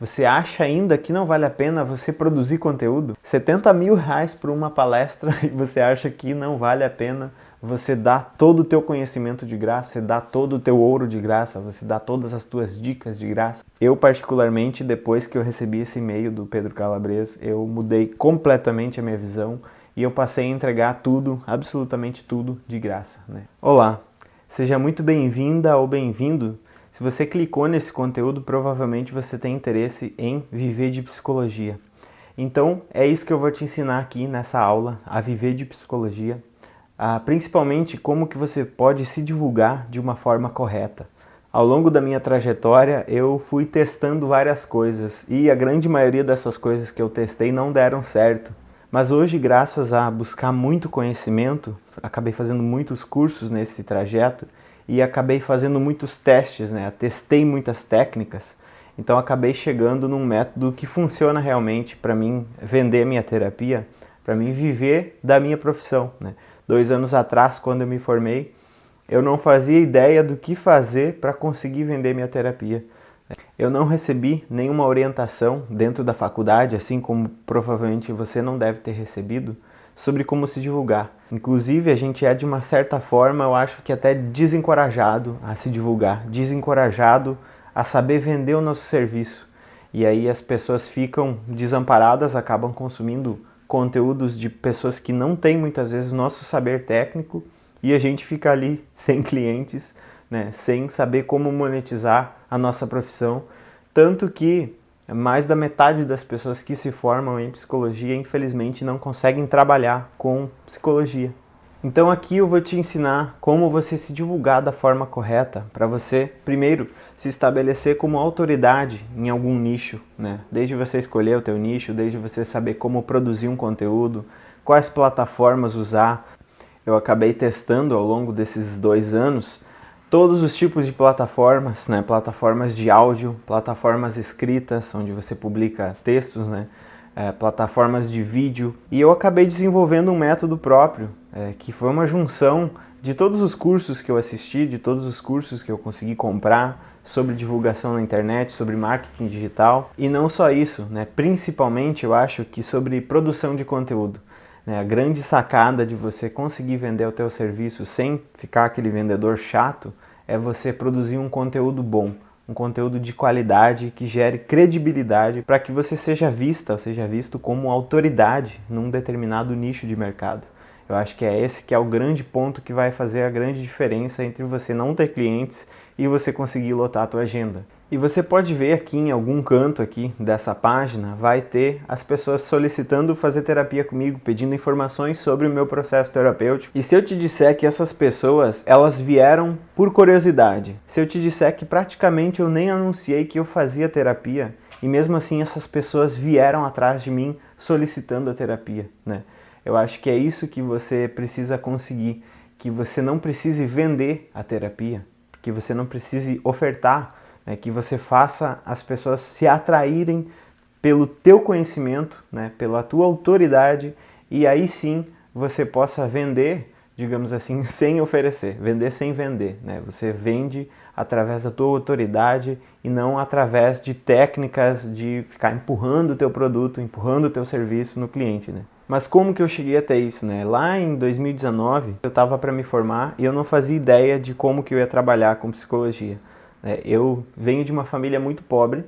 Você acha ainda que não vale a pena você produzir conteúdo? 70 mil reais por uma palestra e você acha que não vale a pena você dar todo o teu conhecimento de graça, você dá todo o teu ouro de graça, você dá todas as tuas dicas de graça? Eu particularmente, depois que eu recebi esse e-mail do Pedro Calabres, eu mudei completamente a minha visão e eu passei a entregar tudo, absolutamente tudo, de graça, né? Olá, seja muito bem-vinda ou bem-vindo. Se você clicou nesse conteúdo, provavelmente você tem interesse em viver de psicologia. Então, é isso que eu vou te ensinar aqui nessa aula, a viver de psicologia. Principalmente como que você pode se divulgar de uma forma correta. Ao longo da minha trajetória, eu fui testando várias coisas e a grande maioria dessas coisas que eu testei não deram certo. Mas hoje, graças a buscar muito conhecimento, acabei fazendo muitos cursos nesse trajeto e acabei fazendo muitos testes, né? Testei muitas técnicas, então acabei chegando num método que funciona realmente para mim vender minha terapia, para mim viver da minha profissão, né? 2 anos atrás, quando eu me formei, eu não fazia ideia do que fazer para conseguir vender minha terapia. Eu não recebi nenhuma orientação dentro da faculdade, assim como provavelmente você não deve ter recebido, sobre como se divulgar. Inclusive, a gente é de uma certa forma, eu acho que até desencorajado a se divulgar, desencorajado a saber vender o nosso serviço. E aí as pessoas ficam desamparadas, acabam consumindo conteúdos de pessoas que não têm muitas vezes o nosso saber técnico e a gente fica ali sem clientes, né, sem saber como monetizar a nossa profissão. Tanto que mais da metade das pessoas que se formam em psicologia, infelizmente, não conseguem trabalhar com psicologia. Então aqui eu vou te ensinar como você se divulgar da forma correta para você, primeiro, se estabelecer como autoridade em algum nicho, né? Desde você escolher o teu nicho, desde você saber como produzir um conteúdo, quais plataformas usar. Eu acabei testando ao longo desses 2 anos todos os tipos de plataformas, né? Plataformas de áudio, plataformas escritas, onde você publica textos, né? Plataformas de vídeo. E eu acabei desenvolvendo um método próprio, que foi uma junção de todos os cursos que eu assisti, de todos os cursos que eu consegui comprar sobre divulgação na internet, sobre marketing digital. E não só isso, né? Principalmente eu acho que sobre produção de conteúdo. A grande sacada de você conseguir vender o teu serviço sem ficar aquele vendedor chato é você produzir um conteúdo bom, um conteúdo de qualidade que gere credibilidade para que você seja vista ou seja visto como autoridade num determinado nicho de mercado. Eu acho que é esse que é o grande ponto que vai fazer a grande diferença entre você não ter clientes e você conseguir lotar a tua agenda. E você pode ver aqui em algum canto aqui dessa página, vai ter as pessoas solicitando fazer terapia comigo, pedindo informações sobre o meu processo terapêutico. E se eu te disser que essas pessoas, elas vieram por curiosidade, se eu te disser que praticamente eu nem anunciei que eu fazia terapia, e mesmo assim essas pessoas vieram atrás de mim solicitando a terapia, né? Eu acho que é isso que você precisa conseguir, que você não precise vender a terapia, que você não precise ofertar, que você faça as pessoas se atraírem pelo teu conhecimento, né, pela tua autoridade, e aí sim você possa vender, digamos assim, sem oferecer, vender sem vender, né? Você vende através da tua autoridade e não através de técnicas de ficar empurrando o teu produto, empurrando o teu serviço no cliente, né? Mas como que eu cheguei até isso, né? Lá em 2019, eu estava para me formar e eu não fazia ideia de como que eu ia trabalhar com psicologia. Eu venho de uma família muito pobre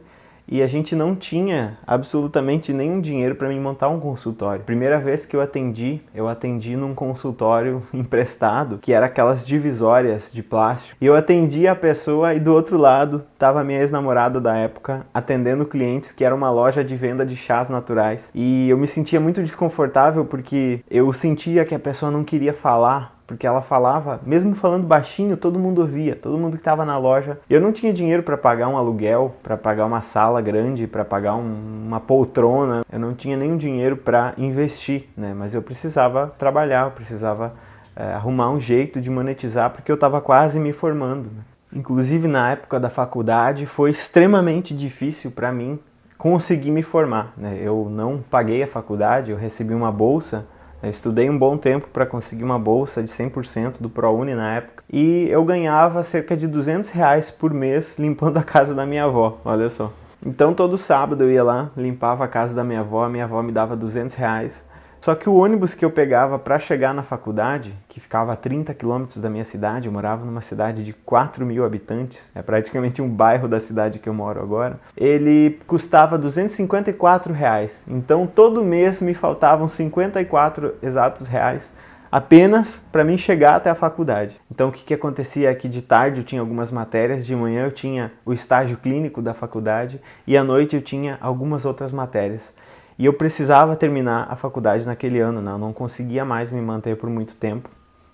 e a gente não tinha absolutamente nenhum dinheiro para me montar um consultório. Primeira vez que eu atendi num consultório emprestado, que era aquelas divisórias de plástico. E eu atendi a pessoa e do outro lado estava a minha ex-namorada da época atendendo clientes, que era uma loja de venda de chás naturais. E eu me sentia muito desconfortável porque eu sentia que a pessoa não queria falar, porque ela falava, mesmo falando baixinho, todo mundo ouvia, todo mundo que estava na loja. Eu não tinha dinheiro para pagar um aluguel, para pagar uma sala grande, para pagar uma poltrona. Eu não tinha nenhum dinheiro para investir, né? Mas eu precisava trabalhar, eu precisava arrumar um jeito de monetizar, porque eu estava quase me formando, né? Inclusive na época da faculdade foi extremamente difícil para mim conseguir me formar, né? Eu não paguei a faculdade, eu recebi uma bolsa. Eu estudei um bom tempo para conseguir uma bolsa de 100% do ProUni na época e eu ganhava cerca de R$200 por mês limpando a casa da minha avó, olha só. Então todo sábado eu ia lá, limpava a casa da minha avó me dava R$200. Só que o ônibus que eu pegava para chegar na faculdade, que ficava a 30 quilômetros da minha cidade, eu morava numa cidade de 4.000 habitantes, é praticamente um bairro da cidade que eu moro agora, ele custava R$254. Então todo mês me faltavam 54 exatos reais apenas para mim chegar até a faculdade. Então o que acontecia aqui de tarde eu tinha algumas matérias, de manhã eu tinha o estágio clínico da faculdade e à noite eu tinha algumas outras matérias. E eu precisava terminar a faculdade naquele ano, né? Eu não conseguia mais me manter por muito tempo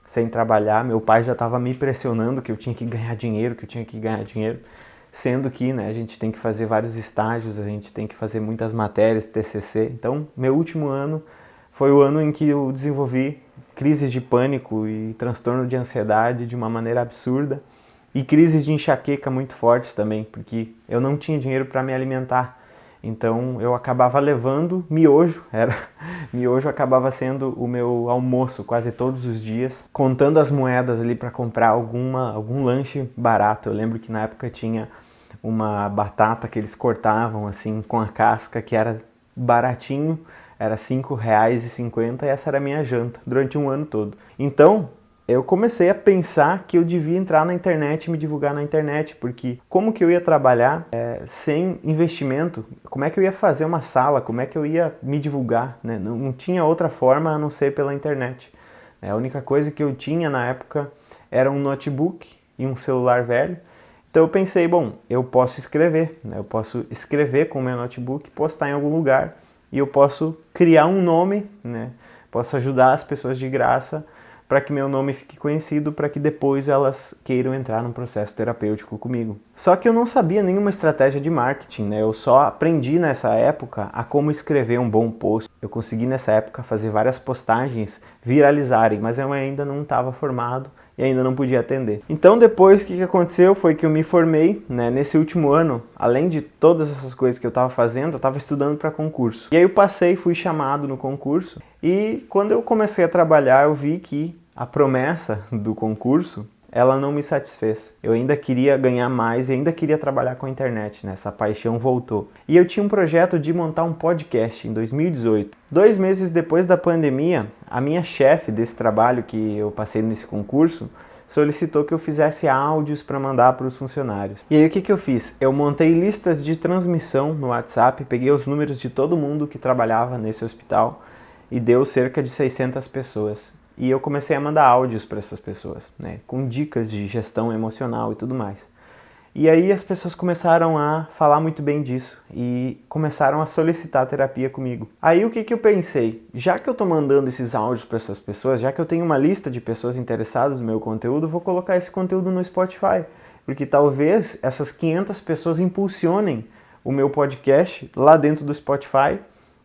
sem trabalhar. Meu pai já estava me pressionando que eu tinha que ganhar dinheiro, sendo que, né, a gente tem que fazer vários estágios, a gente tem que fazer muitas matérias, TCC. Então, meu último ano foi o ano em que eu desenvolvi crises de pânico e transtorno de ansiedade de uma maneira absurda e crises de enxaqueca muito fortes também, porque eu não tinha dinheiro para me alimentar. Então eu acabava levando miojo, miojo acabava sendo o meu almoço quase todos os dias, contando as moedas ali para comprar algum lanche barato. Eu lembro que na época tinha uma batata que eles cortavam assim com a casca, que era baratinho, era R$5,50 e essa era a minha janta durante um ano todo. Então eu comecei a pensar que eu devia entrar na internet e me divulgar na internet, porque como que eu ia trabalhar sem investimento? Como é que eu ia fazer uma sala? Como é que eu ia me divulgar? Né? Não tinha outra forma a não ser pela internet. A única coisa que eu tinha na época era um notebook e um celular velho. Então eu pensei, bom, eu posso escrever, né? Eu posso escrever com o meu notebook, postar em algum lugar e eu posso criar um nome, né? Posso ajudar as pessoas de graça para que meu nome fique conhecido, para que depois elas queiram entrar num processo terapêutico comigo. Só que eu não sabia nenhuma estratégia de marketing, né? Eu só aprendi nessa época a como escrever um bom post. Eu consegui nessa época fazer várias postagens viralizarem, mas eu ainda não estava formado e ainda não podia atender. Então depois o que aconteceu foi que eu me formei, né? Nesse último ano, além de todas essas coisas que eu estava fazendo, eu estava estudando para concurso. E aí eu passei, fui chamado no concurso e quando eu comecei a trabalhar eu vi que a promessa do concurso, ela não me satisfez. Eu ainda queria ganhar mais e ainda queria trabalhar com a internet, né? Essa paixão voltou. E eu tinha um projeto de montar um podcast em 2018. 2 meses depois da pandemia, a minha chefe desse trabalho que eu passei nesse concurso solicitou que eu fizesse áudios para mandar para os funcionários. E aí o que eu fiz? Eu montei listas de transmissão no WhatsApp, peguei os números de todo mundo que trabalhava nesse hospital e deu cerca de 600 pessoas. E eu comecei a mandar áudios para essas pessoas, né, com dicas de gestão emocional e tudo mais. E aí as pessoas começaram a falar muito bem disso e começaram a solicitar terapia comigo. Aí o que eu pensei? Já que eu estou mandando esses áudios para essas pessoas, já que eu tenho uma lista de pessoas interessadas no meu conteúdo, eu vou colocar esse conteúdo no Spotify. Porque talvez essas 500 pessoas impulsionem o meu podcast lá dentro do Spotify.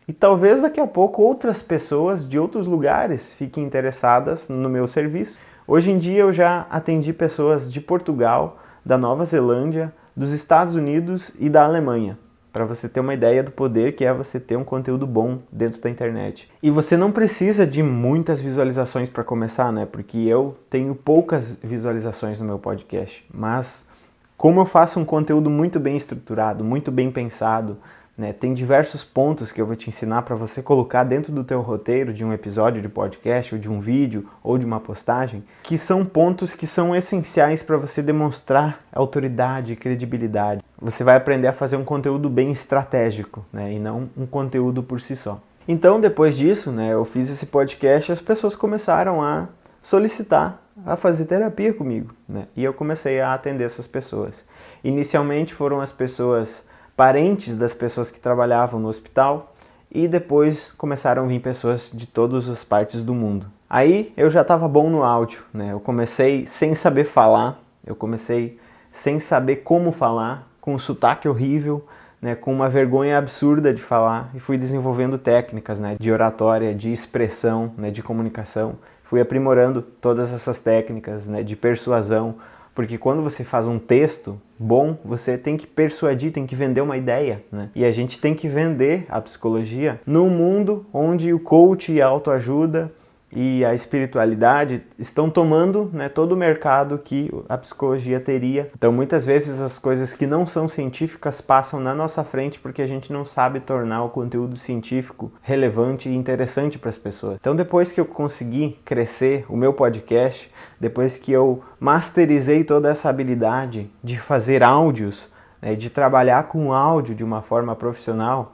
E talvez daqui a pouco outras pessoas de outros lugares fiquem interessadas no meu serviço. Hoje em dia eu já atendi pessoas de Portugal, da Nova Zelândia, dos Estados Unidos e da Alemanha. Para você ter uma ideia do poder que é você ter um conteúdo bom dentro da internet. E você não precisa de muitas visualizações para começar, né? Porque eu tenho poucas visualizações no meu podcast. Mas como eu faço um conteúdo muito bem estruturado, muito bem pensado, né, tem diversos pontos que eu vou te ensinar para você colocar dentro do teu roteiro de um episódio de podcast, ou de um vídeo, ou de uma postagem, que são pontos que são essenciais para você demonstrar autoridade e credibilidade. Você vai aprender a fazer um conteúdo bem estratégico, né, e não um conteúdo por si só. Então, depois disso, né, eu fiz esse podcast e as pessoas começaram a solicitar a fazer terapia comigo, né, e eu comecei a atender essas pessoas. Inicialmente foram as pessoas parentes das pessoas que trabalhavam no hospital e depois começaram a vir pessoas de todas as partes do mundo. Aí eu já estava bom no áudio, né? Eu comecei sem saber falar, eu comecei sem saber como falar, com um sotaque horrível, né? Com uma vergonha absurda de falar e fui desenvolvendo técnicas, né? De oratória, de expressão, né? De comunicação. Fui aprimorando todas essas técnicas, né? De persuasão. Porque quando você faz um texto bom, você tem que persuadir, tem que vender uma ideia, né? E a gente tem que vender a psicologia num mundo onde o coach e a autoajuda e a espiritualidade estão tomando, né, todo o mercado que a psicologia teria. Então muitas vezes as coisas que não são científicas passam na nossa frente porque a gente não sabe tornar o conteúdo científico relevante e interessante para as pessoas. Então depois que eu consegui crescer o meu podcast, depois que eu masterizei toda essa habilidade de fazer áudios, né, de trabalhar com áudio de uma forma profissional,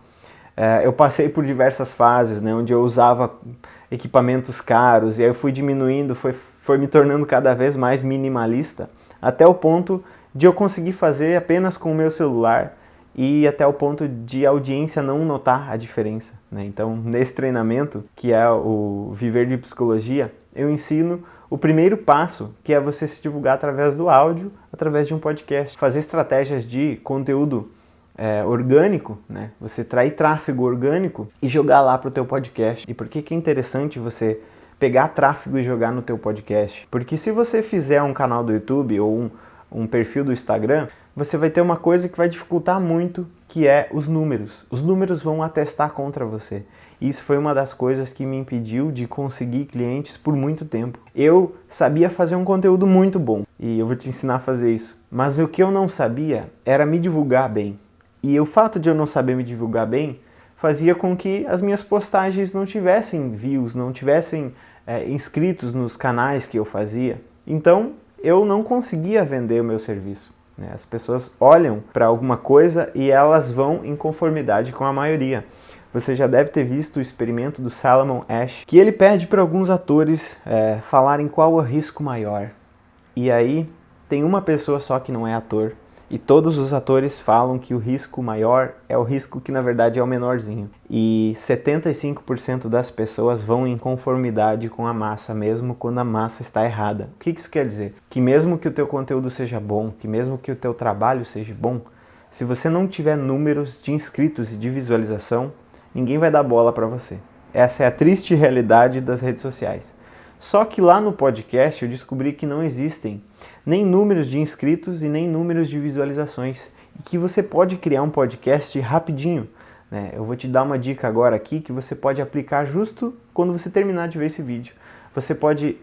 eu passei por diversas fases, né, onde eu usava equipamentos caros, e aí eu fui diminuindo, foi me tornando cada vez mais minimalista, até o ponto de eu conseguir fazer apenas com o meu celular e até o ponto de a audiência não notar a diferença, né? Então, nesse treinamento, que é o Viver de Psicologia, eu ensino o primeiro passo, que é você se divulgar através do áudio, através de um podcast. Fazer estratégias de conteúdo orgânico, né? Você trair tráfego orgânico e jogar lá para o teu podcast. E por que é interessante você pegar tráfego e jogar no teu podcast? Porque se você fizer um canal do YouTube ou um perfil do Instagram, você vai ter uma coisa que vai dificultar muito, que é os números. Os números vão atestar contra você. Isso foi uma das coisas que me impediu de conseguir clientes por muito tempo. Eu sabia fazer um conteúdo muito bom e eu vou te ensinar a fazer isso. Mas o que eu não sabia era me divulgar bem. E o fato de eu não saber me divulgar bem fazia com que as minhas postagens não tivessem views, não tivessem inscritos nos canais que eu fazia. Então eu não conseguia vender o meu serviço, né? As pessoas olham para alguma coisa e elas vão em conformidade com a maioria. Você já deve ter visto o experimento do Salomon Asch, que ele pede para alguns atores falarem qual o risco maior. E aí tem uma pessoa só que não é ator. E todos os atores falam que o risco maior é o risco que na verdade é o menorzinho. E 75% das pessoas vão em conformidade com a massa, mesmo quando a massa está errada. O que isso quer dizer? Que mesmo que o teu conteúdo seja bom, que mesmo que o teu trabalho seja bom, se você não tiver números de inscritos e de visualização, ninguém vai dar bola para você. Essa é a triste realidade das redes sociais. Só que lá no podcast eu descobri que não existem nem números de inscritos e nem números de visualizações, e que você pode criar um podcast rapidinho, né? Eu vou te dar uma dica agora aqui que você pode aplicar justo quando você terminar de ver esse vídeo. Você pode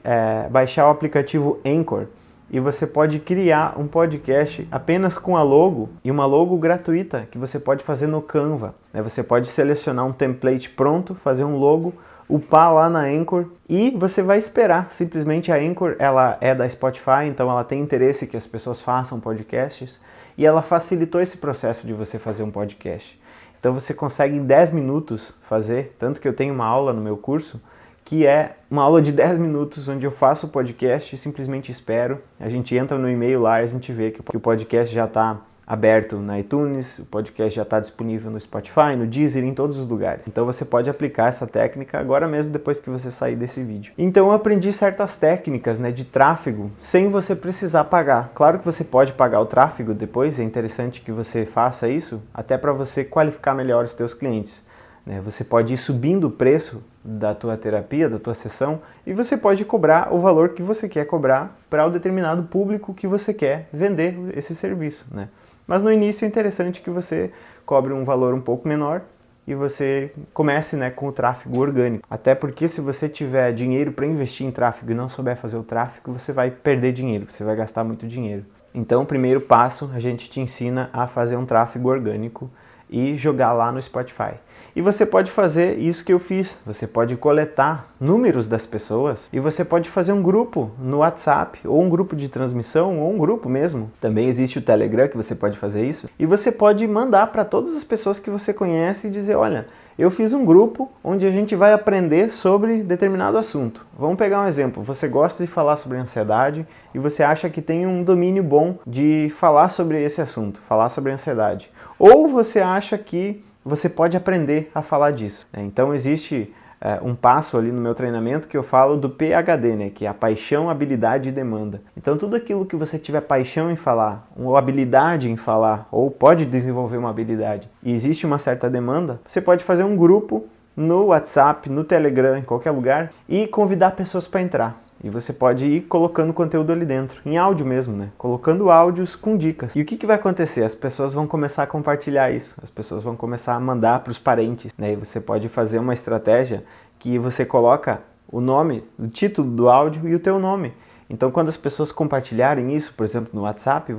baixar o aplicativo Anchor e você pode criar um podcast apenas com a logo, e uma logo gratuita que você pode fazer no Canva, né? Você pode selecionar um template pronto, fazer um logo, upar lá na Anchor e você vai esperar. Simplesmente a Anchor, ela é da Spotify, então ela tem interesse que as pessoas façam podcasts e ela facilitou esse processo de você fazer um podcast. Então você consegue em 10 minutos fazer, tanto que eu tenho uma aula no meu curso que é uma aula de 10 minutos onde eu faço o podcast e simplesmente espero. A gente entra no e-mail lá e a gente vê que o podcast já está aberto na iTunes, o podcast já está disponível no Spotify, no Deezer, em todos os lugares. Então você pode aplicar essa técnica agora mesmo depois que você sair desse vídeo. Então eu aprendi certas técnicas, né, de tráfego sem você precisar pagar. Claro que você pode pagar o tráfego depois, é interessante que você faça isso, até para você qualificar melhor os teus clientes, né? Você pode ir subindo o preço da tua terapia, da tua sessão, e você pode cobrar o valor que você quer cobrar para o determinado público que você quer vender esse serviço, né? Mas no início é interessante que você cobre um valor um pouco menor e você comece, né, com o tráfego orgânico. Até porque se você tiver dinheiro para investir em tráfego e não souber fazer o tráfego, você vai perder dinheiro, você vai gastar muito dinheiro. Então, o primeiro passo, a gente te ensina a fazer um tráfego orgânico e jogar lá no Spotify. E você pode fazer isso que eu fiz, você pode coletar números das pessoas e você pode fazer um grupo no WhatsApp, ou um grupo de transmissão, ou um grupo mesmo. Também existe o Telegram que você pode fazer isso. E você pode mandar para todas as pessoas que você conhece e dizer, olha, eu fiz um grupo onde a gente vai aprender sobre determinado assunto. Vamos pegar um exemplo, você gosta de falar sobre ansiedade e você acha que tem um domínio bom de falar sobre esse assunto, falar sobre ansiedade. Ou você acha que você pode aprender a falar disso. Então existe um passo ali no meu treinamento que eu falo do PHD, né? Que é a paixão, habilidade e demanda. Então tudo aquilo que você tiver paixão em falar, ou habilidade em falar, ou pode desenvolver uma habilidade, e existe uma certa demanda, você pode fazer um grupo no WhatsApp, no Telegram, em qualquer lugar, e convidar pessoas para entrar. E você pode ir colocando conteúdo ali dentro, em áudio mesmo, né? Colocando áudios com dicas. E o que vai acontecer? As pessoas vão começar a compartilhar isso, as pessoas vão começar a mandar para os parentes, né? E você pode fazer uma estratégia que você coloca o nome, o título do áudio e o teu nome. Então, quando as pessoas compartilharem isso, por exemplo, no WhatsApp,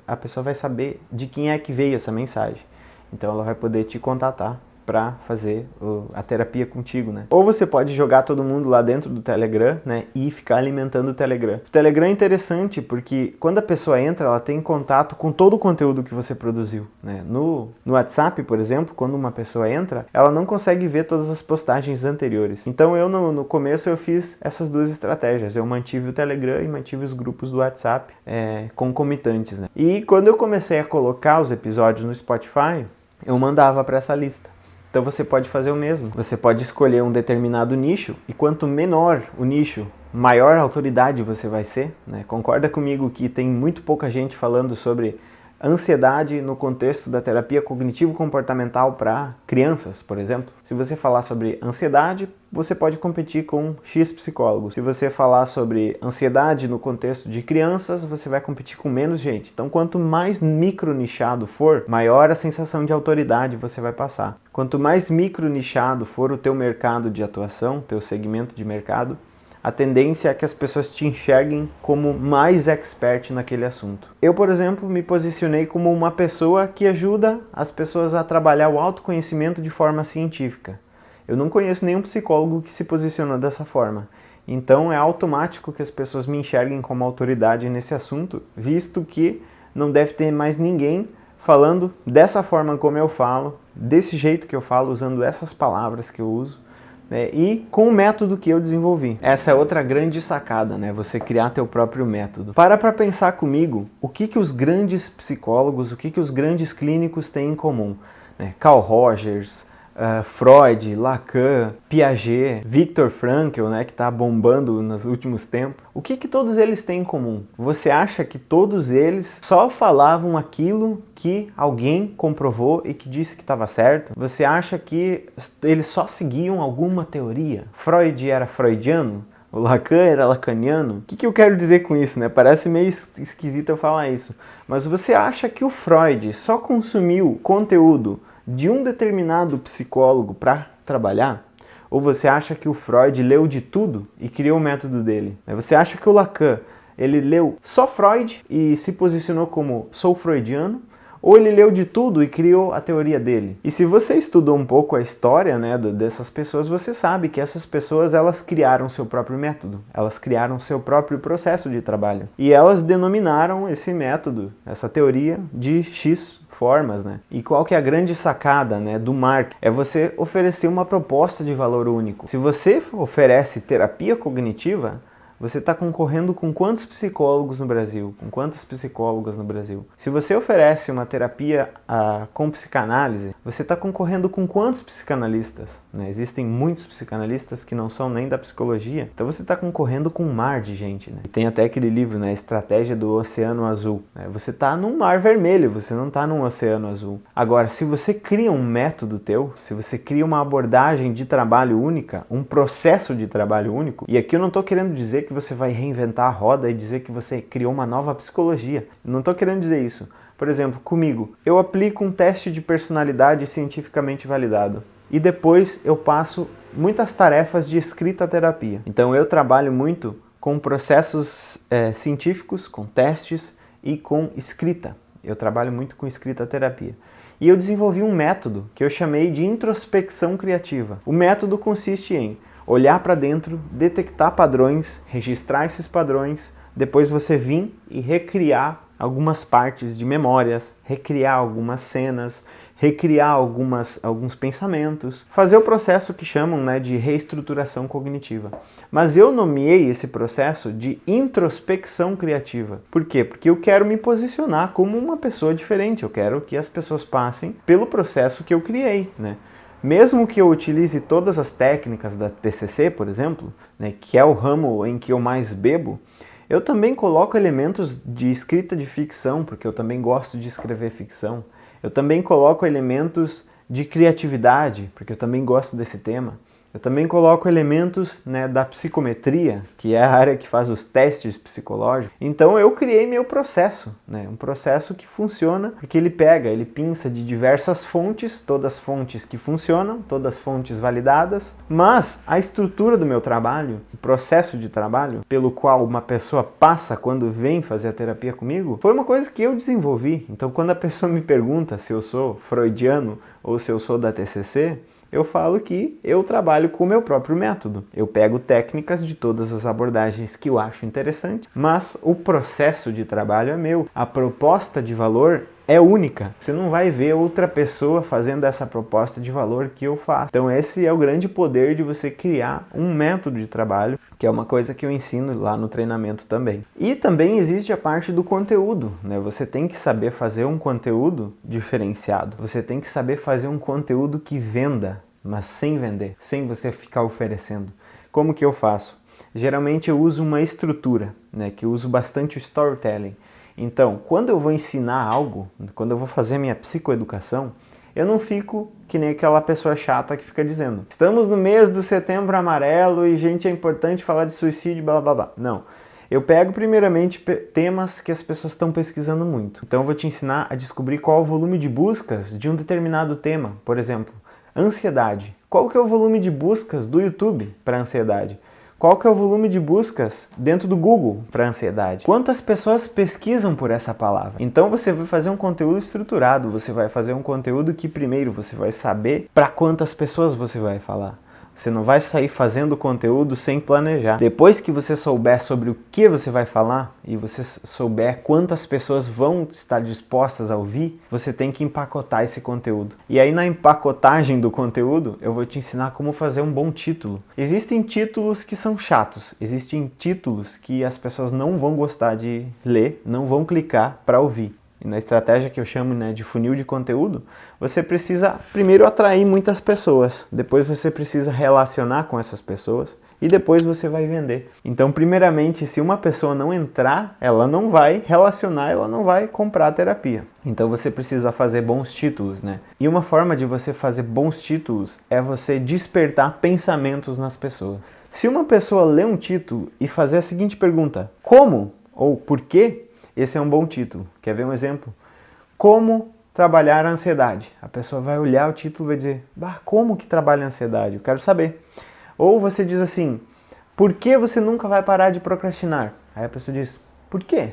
a pessoa vai saber de quem é que veio essa mensagem. Então, ela vai poder te contatar para fazer a terapia contigo, né? Ou você pode jogar todo mundo lá dentro do Telegram, né? E ficar alimentando o Telegram. O Telegram é interessante porque quando a pessoa entra, ela tem contato com todo o conteúdo que você produziu, né? No WhatsApp, por exemplo, quando uma pessoa entra, ela não consegue ver todas as postagens anteriores. Então eu no começo eu fiz essas duas estratégias. Eu mantive o Telegram e mantive os grupos do WhatsApp concomitantes, né? E quando eu comecei a colocar os episódios no Spotify, eu mandava para essa lista. Então você pode fazer o mesmo. Você pode escolher um determinado nicho e quanto menor o nicho, maior autoridade você vai ser, né? Concorda comigo que tem muito pouca gente falando sobre ansiedade no contexto da terapia cognitivo-comportamental para crianças, por exemplo? Se você falar sobre ansiedade, você pode competir com X psicólogos. Se você falar sobre ansiedade no contexto de crianças, você vai competir com menos gente. Então, quanto mais micro nichado for, maior a sensação de autoridade você vai passar. Quanto mais micro nichado for o teu mercado de atuação, teu segmento de mercado, a tendência é que as pessoas te enxerguem como mais expert naquele assunto. Eu, por exemplo, me posicionei como uma pessoa que ajuda as pessoas a trabalhar o autoconhecimento de forma científica. Eu não conheço nenhum psicólogo que se posicionou dessa forma. Então é automático que as pessoas me enxerguem como autoridade nesse assunto, visto que não deve ter mais ninguém falando dessa forma como eu falo, desse jeito que eu falo, usando essas palavras que eu uso, e com o método que eu desenvolvi. Essa é outra grande sacada, né? Você criar teu próprio método. Para pensar comigo, o que os grandes psicólogos, o que os grandes clínicos têm em comum, né? Carl Rogers, Freud, Lacan, Piaget, Viktor Frankl, né, que está bombando nos últimos tempos. O que todos eles têm em comum? Você acha que todos eles só falavam aquilo que alguém comprovou e que disse que estava certo? Você acha que eles só seguiam alguma teoria? Freud era freudiano? O Lacan era lacaniano? O que eu quero dizer com isso, né? Parece meio esquisito eu falar isso. Mas você acha que o Freud só consumiu conteúdo de um determinado psicólogo para trabalhar? Ou você acha que o Freud leu de tudo e criou o método dele? Você acha que o Lacan, ele leu só Freud e se posicionou como sou freudiano? Ou ele leu de tudo e criou a teoria dele? E se você estudou um pouco a história, né, dessas pessoas, você sabe que essas pessoas, elas criaram seu próprio método. Elas criaram seu próprio processo de trabalho. E elas denominaram esse método, essa teoria, de X formas, né? E qual que é a grande sacada, né, do marketing? É você oferecer uma proposta de valor único. Se você oferece terapia cognitiva, você está concorrendo com quantos psicólogos no Brasil? Com quantas psicólogas no Brasil? Se você oferece uma terapia com psicanálise, você está concorrendo com quantos psicanalistas? Né? Existem muitos psicanalistas que não são nem da psicologia, então você está concorrendo com um mar de gente. Né? E tem até aquele livro, né, Estratégia do Oceano Azul. Né? Você está num mar vermelho, você não está num oceano azul. Agora, se você cria um método teu, se você cria uma abordagem de trabalho única, um processo de trabalho único, e aqui eu não estou querendo dizer que você vai reinventar a roda e dizer que você criou uma nova psicologia. Eu não estou querendo dizer isso. Por exemplo, comigo, eu aplico um teste de personalidade cientificamente validado e depois eu passo muitas tarefas de escrita terapia. Então eu trabalho muito com processos científicos, com testes e com escrita. Eu trabalho muito com escrita terapia. E eu desenvolvi um método que eu chamei de introspecção criativa. O método consiste em olhar para dentro, detectar padrões, registrar esses padrões, depois você vir e recriar algumas partes de memórias, recriar algumas cenas, recriar alguns pensamentos, fazer o processo que chamam, né, de reestruturação cognitiva. Mas eu nomeei esse processo de introspecção criativa. Por quê? Porque eu quero me posicionar como uma pessoa diferente, eu quero que as pessoas passem pelo processo que eu criei, né? Mesmo que eu utilize todas as técnicas da TCC, por exemplo, né, que é o ramo em que eu mais bebo, eu também coloco elementos de escrita de ficção, porque eu também gosto de escrever ficção. Eu também coloco elementos de criatividade, porque eu também gosto desse tema. Eu também coloco elementos, né, da psicometria, que é a área que faz os testes psicológicos. Então eu criei meu processo, né, um processo que funciona, porque ele pinça de diversas fontes, todas fontes que funcionam, todas fontes validadas, mas a estrutura do meu trabalho, o processo de trabalho, pelo qual uma pessoa passa quando vem fazer a terapia comigo, foi uma coisa que eu desenvolvi. Então quando a pessoa me pergunta se eu sou freudiano ou se eu sou da TCC, eu falo que eu trabalho com o meu próprio método. Eu pego técnicas de todas as abordagens que eu acho interessante, mas o processo de trabalho é meu. A proposta de valor é única. Você não vai ver outra pessoa fazendo essa proposta de valor que eu faço. Então esse é o grande poder de você criar um método de trabalho, que é uma coisa que eu ensino lá no treinamento também. E também existe a parte do conteúdo, né? Você tem que saber fazer um conteúdo diferenciado. Você tem que saber fazer um conteúdo que venda, mas sem vender, sem você ficar oferecendo. Como que eu faço? Geralmente eu uso uma estrutura, né? Que eu uso bastante o storytelling. Então, quando eu vou ensinar algo, quando eu vou fazer minha psicoeducação, eu não fico que nem aquela pessoa chata que fica dizendo: estamos no mês do Setembro Amarelo e, gente, é importante falar de suicídio, blá blá blá. Não. Eu pego primeiramente temas que as pessoas estão pesquisando muito. Então eu vou te ensinar a descobrir qual é o volume de buscas de um determinado tema. Por exemplo, ansiedade. Qual que é o volume de buscas do YouTube para ansiedade? Qual que é o volume de buscas dentro do Google para ansiedade? Quantas pessoas pesquisam por essa palavra? Então você vai fazer um conteúdo estruturado, você vai fazer um conteúdo que primeiro você vai saber para quantas pessoas você vai falar. Você não vai sair fazendo conteúdo sem planejar. Depois que você souber sobre o que você vai falar e você souber quantas pessoas vão estar dispostas a ouvir, você tem que empacotar esse conteúdo. E aí na empacotagem do conteúdo, eu vou te ensinar como fazer um bom título. Existem títulos que são chatos, existem títulos que as pessoas não vão gostar de ler, não vão clicar para ouvir. E na estratégia que eu chamo, né, de funil de conteúdo, você precisa primeiro atrair muitas pessoas, depois você precisa relacionar com essas pessoas e depois você vai vender. Então, primeiramente, se uma pessoa não entrar, ela não vai relacionar, ela não vai comprar a terapia. Então você precisa fazer bons títulos, né? E uma forma de você fazer bons títulos é você despertar pensamentos nas pessoas. Se uma pessoa lê um título e fazer a seguinte pergunta: como ou por quê? Esse é um bom título. Quer ver um exemplo? Como trabalhar a ansiedade. A pessoa vai olhar o título e vai dizer: bah, como que trabalha a ansiedade? Eu quero saber. Ou você diz assim: por que você nunca vai parar de procrastinar? Aí a pessoa diz: por quê?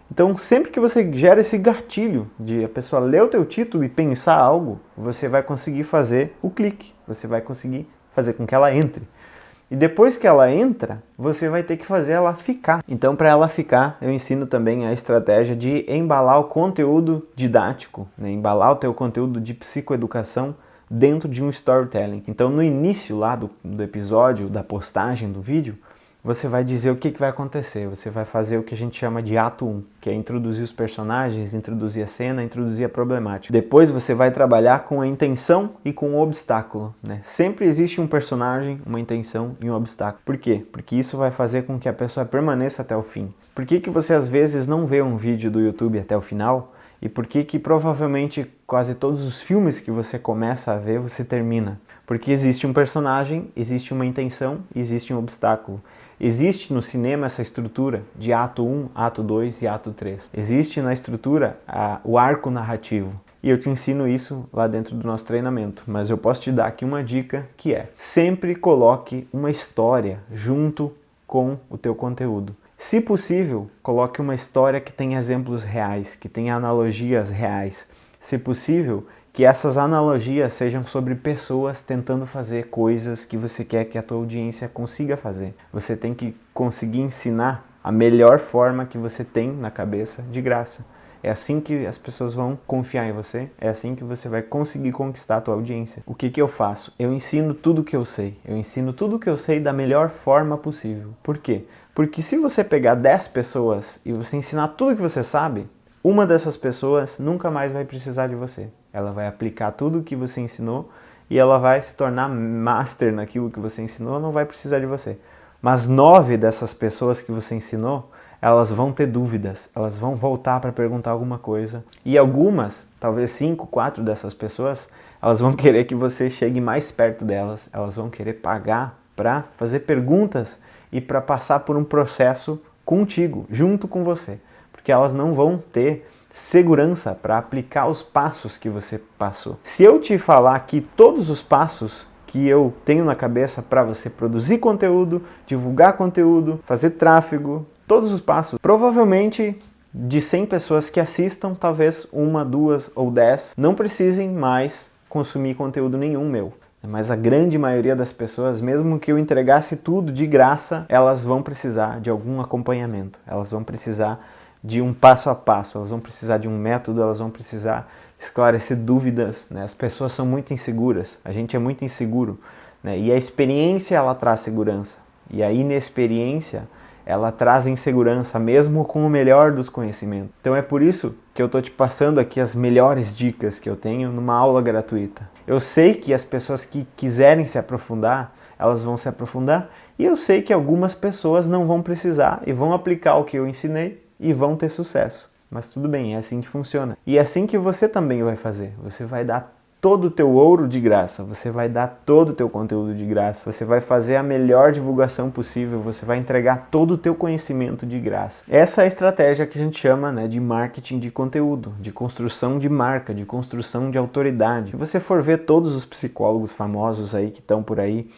Então, sempre que você gera esse gatilho de a pessoa ler o teu título e pensar algo, você vai conseguir fazer o clique. Você vai conseguir fazer com que ela entre. E depois que ela entra, você vai ter que fazer ela ficar. Então, para ela ficar, eu ensino também a estratégia de embalar o conteúdo didático, né? Embalar o teu conteúdo de psicoeducação dentro de um storytelling. Então, no início lá do episódio, da postagem do vídeo, você vai dizer o que vai acontecer. Você vai fazer o que a gente chama de ato 1, que é introduzir os personagens, introduzir a cena, introduzir a problemática. Depois você vai trabalhar com a intenção e com o obstáculo, né? Sempre existe um personagem, uma intenção e um obstáculo. Por quê? Porque isso vai fazer com que a pessoa permaneça até o fim. Por que que você às vezes não vê um vídeo do YouTube até o final? E por que que provavelmente quase todos os filmes que você começa a ver, você termina? Porque existe um personagem, existe uma intenção e existe um obstáculo. Existe no cinema essa estrutura de ato 1, ato 2 e ato 3. Existe na estrutura o arco narrativo. E eu te ensino isso lá dentro do nosso treinamento. Mas eu posso te dar aqui uma dica que é: sempre coloque uma história junto com o teu conteúdo. Se possível, coloque uma história que tenha exemplos reais, que tenha analogias reais. Se possível, que essas analogias sejam sobre pessoas tentando fazer coisas que você quer que a tua audiência consiga fazer. Você tem que conseguir ensinar a melhor forma que você tem na cabeça de graça. É assim que as pessoas vão confiar em você, é assim que você vai conseguir conquistar a tua audiência. O que eu faço? Eu ensino tudo o que eu sei. Eu ensino tudo o que eu sei da melhor forma possível. Por quê? Porque se você pegar 10 pessoas e você ensinar tudo o que você sabe, uma dessas pessoas nunca mais vai precisar de você. Ela vai aplicar tudo o que você ensinou e ela vai se tornar master naquilo que você ensinou, não vai precisar de você. Mas 9 dessas pessoas que você ensinou, elas vão ter dúvidas, elas vão voltar para perguntar alguma coisa. E algumas, talvez 5, 4 dessas pessoas, elas vão querer que você chegue mais perto delas, elas vão querer pagar para fazer perguntas e para passar por um processo contigo, junto com você, porque elas não vão ter segurança para aplicar os passos que você passou. Se eu te falar aqui todos os passos que eu tenho na cabeça para você produzir conteúdo, divulgar conteúdo, fazer tráfego, todos os passos, provavelmente de 100 pessoas que assistam, talvez 1, 2 ou 10 não precisem mais consumir conteúdo nenhum meu. Mas a grande maioria das pessoas, mesmo que eu entregasse tudo de graça, elas vão precisar de algum acompanhamento, elas vão precisar de um passo a passo, elas vão precisar de um método, elas vão precisar esclarecer dúvidas, né? As pessoas são muito inseguras, a gente é muito inseguro, né? E a experiência, ela traz segurança, e a inexperiência, ela traz insegurança, mesmo com o melhor dos conhecimentos. Então é por isso que eu estou te passando aqui as melhores dicas que eu tenho numa aula gratuita. Eu sei que as pessoas que quiserem se aprofundar, elas vão se aprofundar, e eu sei que algumas pessoas não vão precisar e vão aplicar o que eu ensinei e vão ter sucesso. Mas tudo bem, é assim que funciona. E é assim que você também vai fazer. Você vai dar todo o teu ouro de graça, você vai dar todo o teu conteúdo de graça, você vai fazer a melhor divulgação possível, você vai entregar todo o teu conhecimento de graça. Essa é a estratégia que a gente chama, né, de marketing de conteúdo, de construção de marca, de construção de autoridade. Se você for ver todos os psicólogos famosos aí que estão por aí,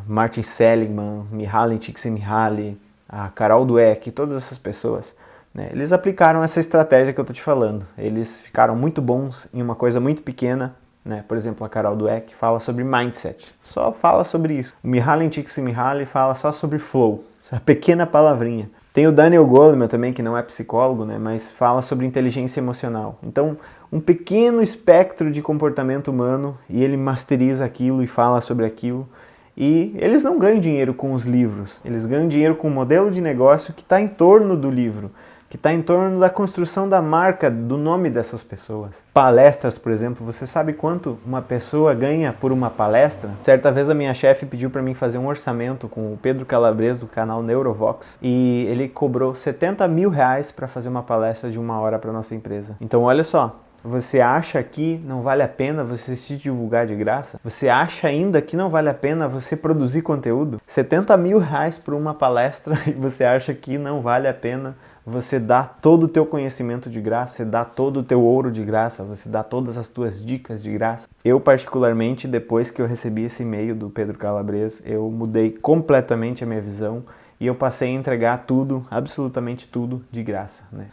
Martin Seligman, Mihaly Csikszentmihalyi, a Carol Dweck, todas essas pessoas, né, eles aplicaram essa estratégia que eu estou te falando. Eles ficaram muito bons em uma coisa muito pequena, né? Por exemplo, a Carol Dweck fala sobre mindset, só fala sobre isso. O Mihaly Csikszentmihalyi fala só sobre flow, essa pequena palavrinha. Tem o Daniel Goleman também, que não é psicólogo, né? Mas fala sobre inteligência emocional. Então, um pequeno espectro de comportamento humano, e ele masteriza aquilo e fala sobre aquilo. E eles não ganham dinheiro com os livros, eles ganham dinheiro com o modelo de negócio que está em torno do livro, que está em torno da construção da marca, do nome dessas pessoas. Palestras, por exemplo, você sabe quanto uma pessoa ganha por uma palestra? Certa vez a minha chefe pediu para mim fazer um orçamento com o Pedro Calabres do canal Neurovox e ele cobrou 70 mil reais para fazer uma palestra de 1 hora para nossa empresa. Então olha só, você acha que não vale a pena você se divulgar de graça? Você acha ainda que não vale a pena você produzir conteúdo? 70 mil reais por uma palestra e você acha que não vale a pena você dá todo o teu conhecimento de graça, você dá todo o teu ouro de graça, você dá todas as tuas dicas de graça. Eu particularmente, depois que eu recebi esse e-mail do Pedro Calabres, eu mudei completamente a minha visão e eu passei a entregar tudo, absolutamente tudo, de graça, né?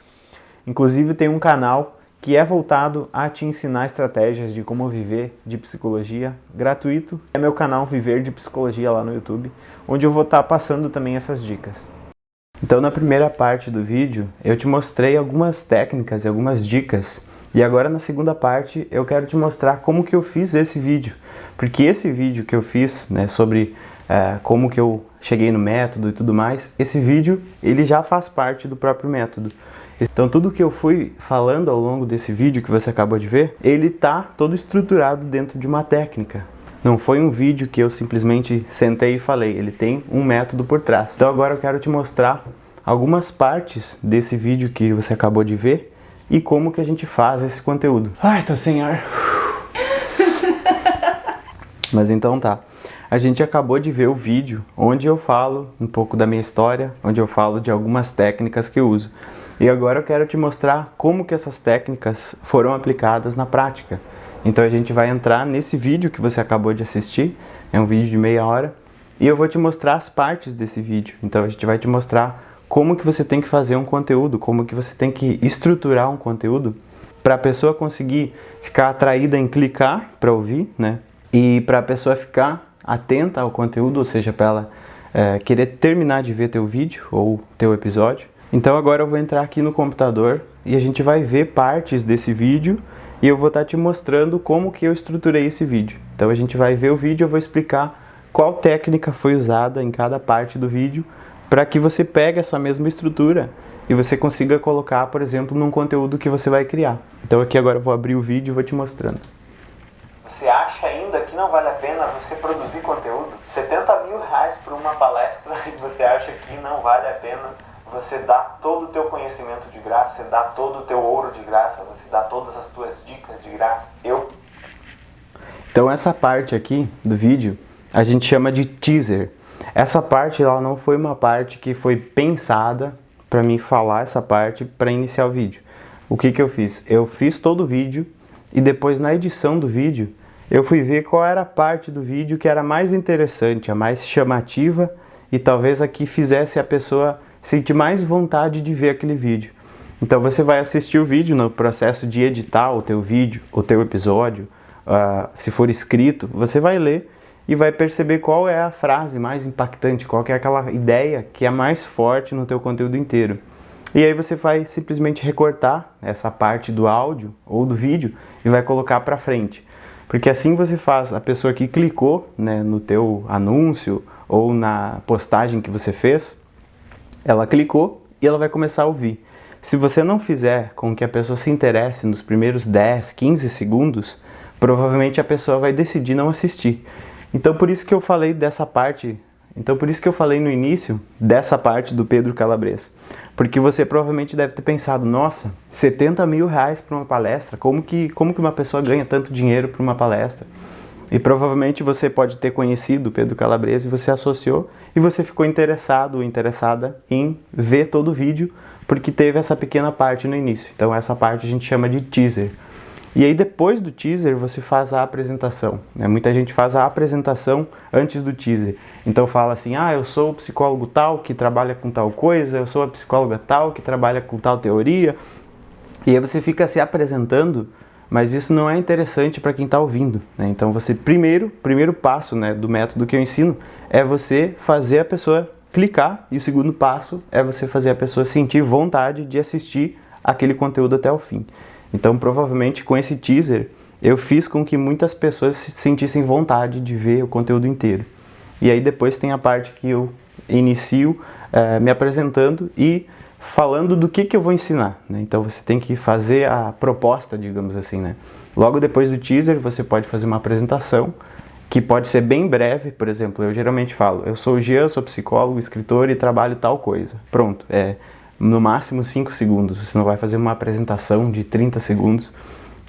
Inclusive tem um canal que é voltado a te ensinar estratégias de como viver de psicologia, gratuito. É meu canal Viver de Psicologia lá no YouTube, onde eu vou estar passando também essas dicas. Então na primeira parte do vídeo eu te mostrei algumas técnicas e algumas dicas e agora na segunda parte eu quero te mostrar como que eu fiz esse vídeo, porque esse vídeo que eu fiz, né, sobre como que eu cheguei no método e tudo mais, esse vídeo ele já faz parte do próprio método. Então tudo que eu fui falando ao longo desse vídeo que você acabou de ver, ele tá todo estruturado dentro de uma técnica. Não foi um vídeo que eu simplesmente sentei e falei, ele tem um método por trás. Então agora eu quero te mostrar algumas partes desse vídeo que você acabou de ver e como que a gente faz esse conteúdo. Ai, tô sem ar. Mas então tá. A gente acabou de ver o vídeo onde eu falo um pouco da minha história, onde eu falo de algumas técnicas que eu uso. E agora eu quero te mostrar como que essas técnicas foram aplicadas na prática. Então a gente vai entrar nesse vídeo que você acabou de assistir, é um vídeo de meia hora, e eu vou te mostrar as partes desse vídeo. Então a gente vai te mostrar como que você tem que fazer um conteúdo, como que você tem que estruturar um conteúdo para a pessoa conseguir ficar atraída em clicar para ouvir, né? E para a pessoa ficar atenta ao conteúdo, ou seja, para ela querer terminar de ver teu vídeo ou teu episódio. Então agora eu vou entrar aqui no computador e a gente vai ver partes desse vídeo e eu vou estar te mostrando como que eu estruturei esse vídeo. Então a gente vai ver o vídeo e eu vou explicar qual técnica foi usada em cada parte do vídeo para que você pegue essa mesma estrutura e você consiga colocar, por exemplo, num conteúdo que você vai criar. Então aqui agora eu vou abrir o vídeo e vou te mostrando. Você acha ainda que não vale a pena você produzir conteúdo? 70 mil reais por uma palestra e você acha que não vale a pena você dá todo o teu conhecimento de graça, você dá todo o teu ouro de graça, você dá todas as tuas dicas de graça. Então essa parte aqui do vídeo a gente chama de teaser. Essa parte ela não foi uma parte que foi pensada para mim falar essa parte para iniciar o vídeo. O que que eu fiz? Eu fiz todo o vídeo e depois na edição do vídeo eu fui ver qual era a parte do vídeo que era mais interessante, a mais chamativa e talvez a que fizesse a pessoa sentir mais vontade de ver aquele vídeo. Então você vai assistir o vídeo no processo de editar o teu vídeo, o teu episódio, se for escrito, você vai ler e vai perceber qual é a frase mais impactante, qual que é aquela ideia que é mais forte no teu conteúdo inteiro. E aí você vai simplesmente recortar essa parte do áudio ou do vídeo e vai colocar para frente. Porque assim você faz, a pessoa que clicou, né, no teu anúncio ou na postagem que você fez, ela clicou e ela vai começar a ouvir. Se você não fizer com que a pessoa se interesse nos primeiros 10, 15 segundos, provavelmente a pessoa vai decidir não assistir. Então por isso que eu falei dessa parte, por isso que eu falei no início dessa parte do Pedro Calabres. Porque você provavelmente deve ter pensado, nossa, 70 mil reais para uma palestra, como que uma pessoa ganha tanto dinheiro para uma palestra? E provavelmente você pode ter conhecido o Pedro Calabres e você associou e você ficou interessado ou interessada em ver todo o vídeo porque teve essa pequena parte no início. Então essa parte a gente chama de teaser. E aí depois do teaser você faz a apresentação, né? Muita gente faz a apresentação antes do teaser. Então fala assim, eu sou o psicólogo tal que trabalha com tal coisa, eu sou a psicóloga tal que trabalha com tal teoria. E aí você fica se apresentando, mas isso não é interessante para quem está ouvindo, né? Então você primeiro passo, né, do método que eu ensino é você fazer a pessoa clicar e o segundo passo é você fazer a pessoa sentir vontade de assistir aquele conteúdo até o fim. Então, provavelmente, com esse teaser, eu fiz com que muitas pessoas se sentissem vontade de ver o conteúdo inteiro. E aí depois tem a parte que eu inicio me apresentando e falando do que eu vou ensinar, né? Então, você tem que fazer a proposta, digamos assim, né? Logo depois do teaser, você pode fazer uma apresentação, que pode ser bem breve. Por exemplo, eu geralmente falo, eu sou o Jean, sou psicólogo, escritor e trabalho tal coisa. Pronto, no máximo 5 segundos, você não vai fazer uma apresentação de 30 segundos,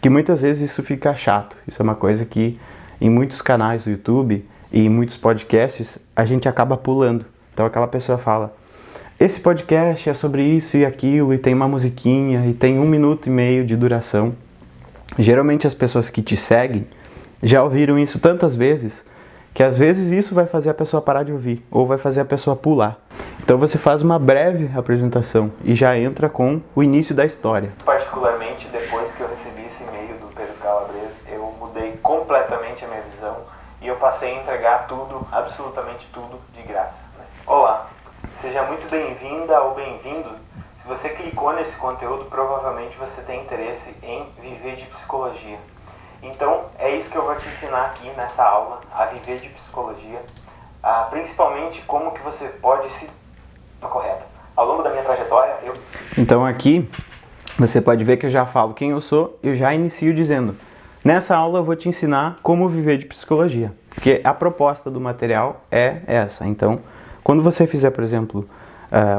que muitas vezes isso fica chato. Isso é uma coisa que em muitos canais do YouTube e em muitos podcasts a gente acaba pulando. Então aquela pessoa fala, esse podcast é sobre isso e aquilo, e tem uma musiquinha, e tem 1 minuto e meio de duração. Geralmente as pessoas que te seguem já ouviram isso tantas vezes, que às vezes isso vai fazer a pessoa parar de ouvir, ou vai fazer a pessoa pular. Então você faz uma breve apresentação e já entra com o início da história. Particularmente depois que eu recebi esse e-mail do Pedro Calabres, eu mudei completamente a minha visão e eu passei a entregar tudo, absolutamente tudo, de graça, né? Olá, seja muito bem-vinda ou bem-vindo. Se você clicou nesse conteúdo, provavelmente você tem interesse em viver de psicologia. Então, é isso que eu vou te ensinar aqui nessa aula, a viver de psicologia, principalmente como que você pode se correta. Ao longo da minha trajetória, Então aqui, você pode ver que eu já falo quem eu sou, eu já inicio dizendo, nessa aula eu vou te ensinar como viver de psicologia, porque a proposta do material é essa. Então, quando você fizer, por exemplo,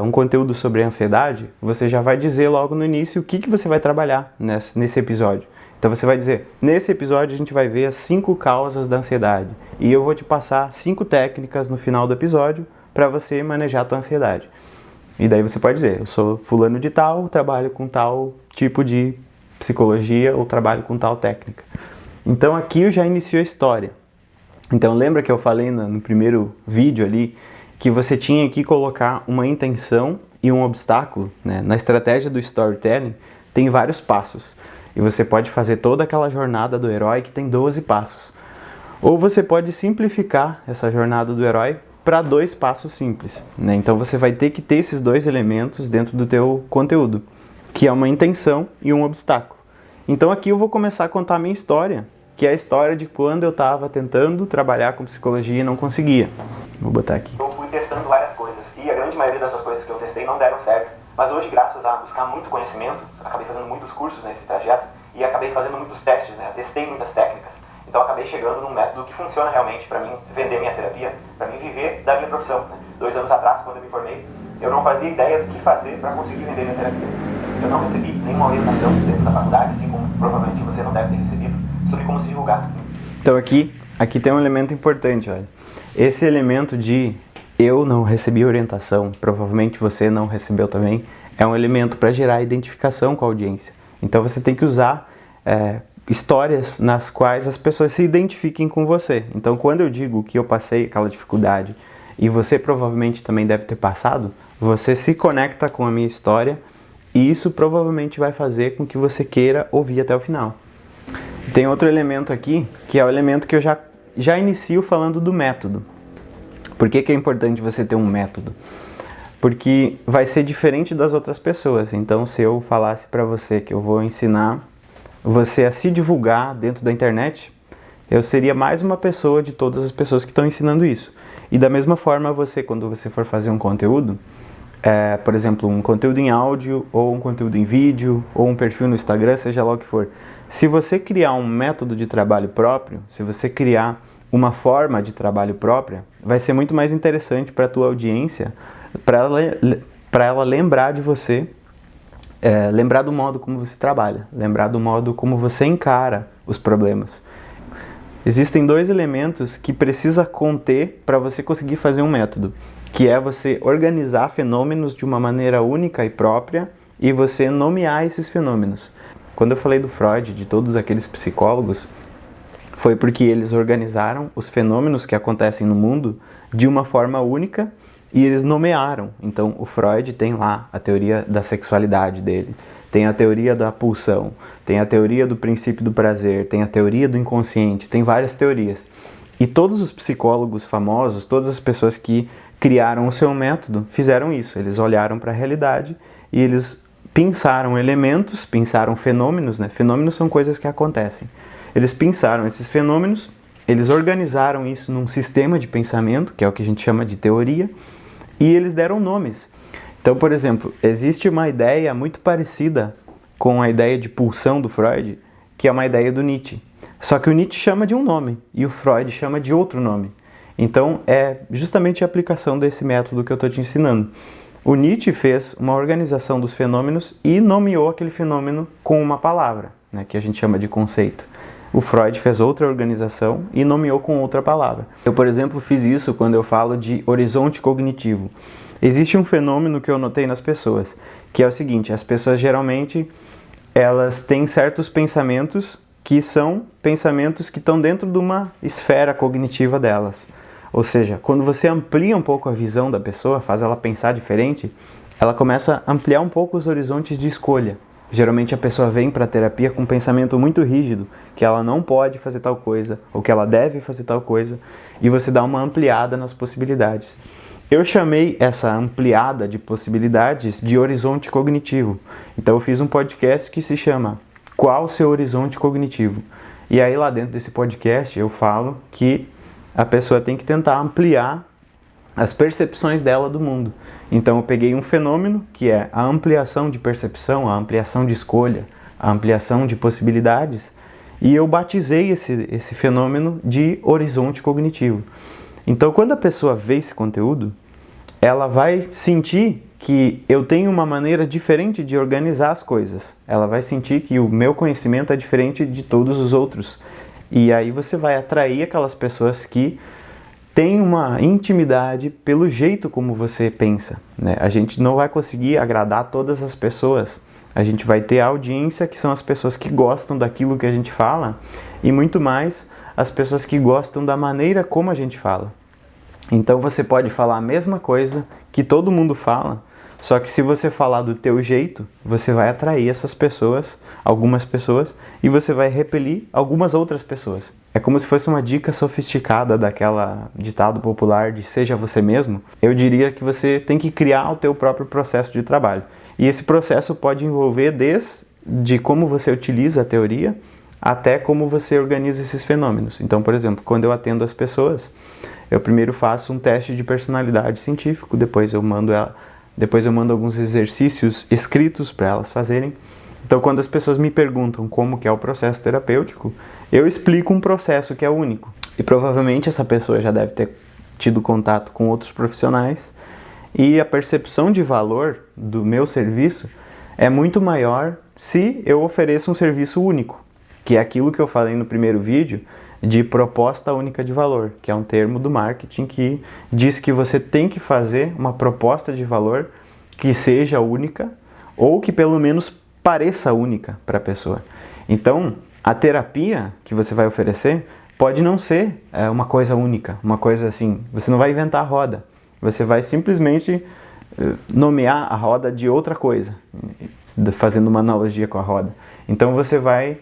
um conteúdo sobre ansiedade, você já vai dizer logo no início o que você vai trabalhar nesse episódio. Então você vai dizer, nesse episódio a gente vai ver as 5 causas da ansiedade e eu vou te passar 5 técnicas no final do episódio para você manejar a tua ansiedade. E daí você pode dizer, eu sou fulano de tal, trabalho com tal tipo de psicologia ou trabalho com tal técnica. Então aqui eu já inicio a história. Então lembra que eu falei no primeiro vídeo ali que você tinha que colocar uma intenção e um obstáculo, né? Na estratégia do storytelling tem vários passos. E você pode fazer toda aquela jornada do herói que tem 12 passos. Ou você pode simplificar essa jornada do herói para 2 passos simples, né? Então você vai ter que ter esses 2 elementos dentro do teu conteúdo, que é uma intenção e um obstáculo. Então aqui eu vou começar a contar a minha história, que é a história de quando eu estava tentando trabalhar com psicologia e não conseguia. Vou botar aqui. Eu fui testando várias coisas e a grande maioria dessas coisas que eu testei não deram certo. Mas hoje, graças a buscar muito conhecimento, acabei fazendo muitos cursos nesse trajeto e acabei fazendo muitos testes, né? Testei muitas técnicas. Então acabei chegando num método que funciona realmente para mim vender minha terapia, para mim viver da minha profissão, né? 2 anos atrás, quando eu me formei, eu não fazia ideia do que fazer para conseguir vender minha terapia. Eu não recebi nenhuma orientação dentro da faculdade, assim como provavelmente você não deve ter recebido, sobre como se divulgar. Então aqui tem um elemento importante, olha. Esse elemento de eu não recebi orientação, provavelmente você não recebeu também, é um elemento para gerar identificação com a audiência. Então você tem que usar histórias nas quais as pessoas se identifiquem com você. Então quando eu digo que eu passei aquela dificuldade e você provavelmente também deve ter passado, você se conecta com a minha história e isso provavelmente vai fazer com que você queira ouvir até o final. Tem outro elemento aqui, que é o elemento que eu já inicio falando do método. Por que é importante você ter um método? Porque vai ser diferente das outras pessoas. Então, se eu falasse para você que eu vou ensinar você a se divulgar dentro da internet, eu seria mais uma pessoa de todas as pessoas que estão ensinando isso. E da mesma forma, quando você for fazer um conteúdo, por exemplo, um conteúdo em áudio, ou um conteúdo em vídeo, ou um perfil no Instagram, seja lá o que for. Se você criar um método de trabalho próprio, se você criar uma forma de trabalho própria, vai ser muito mais interessante para a tua audiência, para ela lembrar de você, lembrar do modo como você trabalha, lembrar do modo como você encara os problemas. Existem dois elementos que precisa conter para você conseguir fazer um método, que é você organizar fenômenos de uma maneira única e própria e você nomear esses fenômenos. Quando eu falei do Freud, de todos aqueles psicólogos, foi porque eles organizaram os fenômenos que acontecem no mundo de uma forma única e eles nomearam. Então, o Freud tem lá a teoria da sexualidade dele, tem a teoria da pulsão, tem a teoria do princípio do prazer, tem a teoria do inconsciente, tem várias teorias. E todos os psicólogos famosos, todas as pessoas que criaram o seu método, fizeram isso. Eles olharam para a realidade e eles pensaram elementos, pensaram fenômenos, né? Fenômenos são coisas que acontecem. Eles pensaram esses fenômenos, eles organizaram isso num sistema de pensamento, que é o que a gente chama de teoria, e eles deram nomes. Então, por exemplo, existe uma ideia muito parecida com a ideia de pulsão do Freud, que é uma ideia do Nietzsche. Só que o Nietzsche chama de um nome e o Freud chama de outro nome. Então, é justamente a aplicação desse método que eu estou te ensinando. O Nietzsche fez uma organização dos fenômenos e nomeou aquele fenômeno com uma palavra, né, que a gente chama de conceito. O Freud fez outra organização e nomeou com outra palavra. Eu, por exemplo, fiz isso quando eu falo de horizonte cognitivo. Existe um fenômeno que eu notei nas pessoas, que é o seguinte: as pessoas geralmente elas têm certos pensamentos que são pensamentos que estão dentro de uma esfera cognitiva delas. Ou seja, quando você amplia um pouco a visão da pessoa, faz ela pensar diferente, ela começa a ampliar um pouco os horizontes de escolha. Geralmente a pessoa vem para a terapia com um pensamento muito rígido, que ela não pode fazer tal coisa, ou que ela deve fazer tal coisa, e você dá uma ampliada nas possibilidades. Eu chamei essa ampliada de possibilidades de horizonte cognitivo. Então eu fiz um podcast que se chama Qual o seu horizonte cognitivo? E aí lá dentro desse podcast eu falo que a pessoa tem que tentar ampliar as percepções dela do mundo. Então eu peguei um fenômeno que é a ampliação de percepção, a ampliação de escolha, a ampliação de possibilidades, e eu batizei esse fenômeno de horizonte cognitivo. Então quando a pessoa vê esse conteúdo, ela vai sentir que eu tenho uma maneira diferente de organizar as coisas. Ela vai sentir que o meu conhecimento é diferente de todos os outros. E aí você vai atrair aquelas pessoas que têm uma intimidade pelo jeito como você pensa, né? A gente não vai conseguir agradar todas as pessoas. A gente vai ter a audiência, que são as pessoas que gostam daquilo que a gente fala, e muito mais as pessoas que gostam da maneira como a gente fala. Então você pode falar a mesma coisa que todo mundo fala, só que se você falar do teu jeito, você vai atrair essas pessoas, algumas pessoas, e você vai repelir algumas outras pessoas. É como se fosse uma dica sofisticada daquela ditado popular de seja você mesmo. Eu diria que você tem que criar o teu próprio processo de trabalho. E esse processo pode envolver desde como você utiliza a teoria até como você organiza esses fenômenos. Então, por exemplo, quando eu atendo as pessoas, eu primeiro faço um teste de personalidade científico, depois eu mando alguns exercícios escritos para elas fazerem. Então, quando as pessoas me perguntam como que é o processo terapêutico, eu explico um processo que é único. E provavelmente essa pessoa já deve ter tido contato com outros profissionais e a percepção de valor do meu serviço é muito maior se eu ofereço um serviço único, que é aquilo que eu falei no primeiro vídeo, de proposta única de valor, que é um termo do marketing que diz que você tem que fazer uma proposta de valor que seja única ou que pelo menos pareça única para a pessoa. Então, a terapia que você vai oferecer pode não ser uma coisa única, uma coisa assim, você não vai inventar a roda, você vai simplesmente nomear a roda de outra coisa, fazendo uma analogia com a roda. Então você vai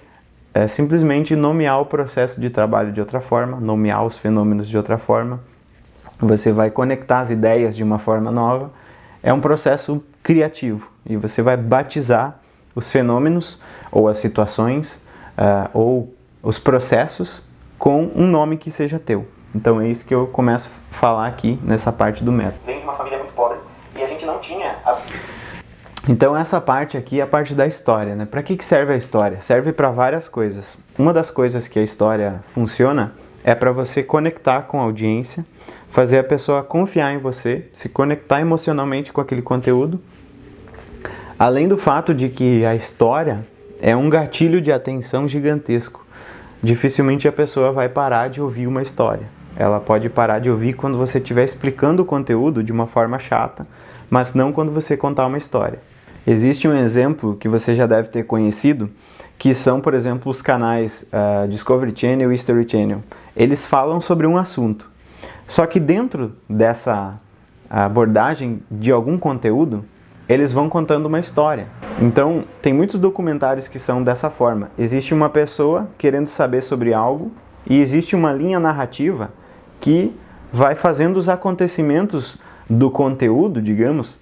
simplesmente nomear o processo de trabalho de outra forma, nomear os fenômenos de outra forma, você vai conectar as ideias de uma forma nova, é um processo criativo e você vai batizar os fenômenos ou as situações ou os processos com um nome que seja teu. Então é isso que eu começo a falar aqui nessa parte do método. Vem de uma família muito pobre e a gente não tinha... Então essa parte aqui é a parte da história, né? Para que serve a história? Serve para várias coisas. Uma das coisas que a história funciona é para você conectar com a audiência, fazer a pessoa confiar em você, se conectar emocionalmente com aquele conteúdo. Além do fato de que a história é um gatilho de atenção gigantesco. Dificilmente a pessoa vai parar de ouvir uma história. Ela pode parar de ouvir quando você estiver explicando o conteúdo de uma forma chata, mas não quando você contar uma história. Existe um exemplo que você já deve ter conhecido, que são, por exemplo, os canais Discovery Channel e History Channel. Eles falam sobre um assunto. Só que dentro dessa abordagem de algum conteúdo, eles vão contando uma história. Então, tem muitos documentários que são dessa forma. Existe uma pessoa querendo saber sobre algo e existe uma linha narrativa que vai fazendo os acontecimentos do conteúdo, digamos,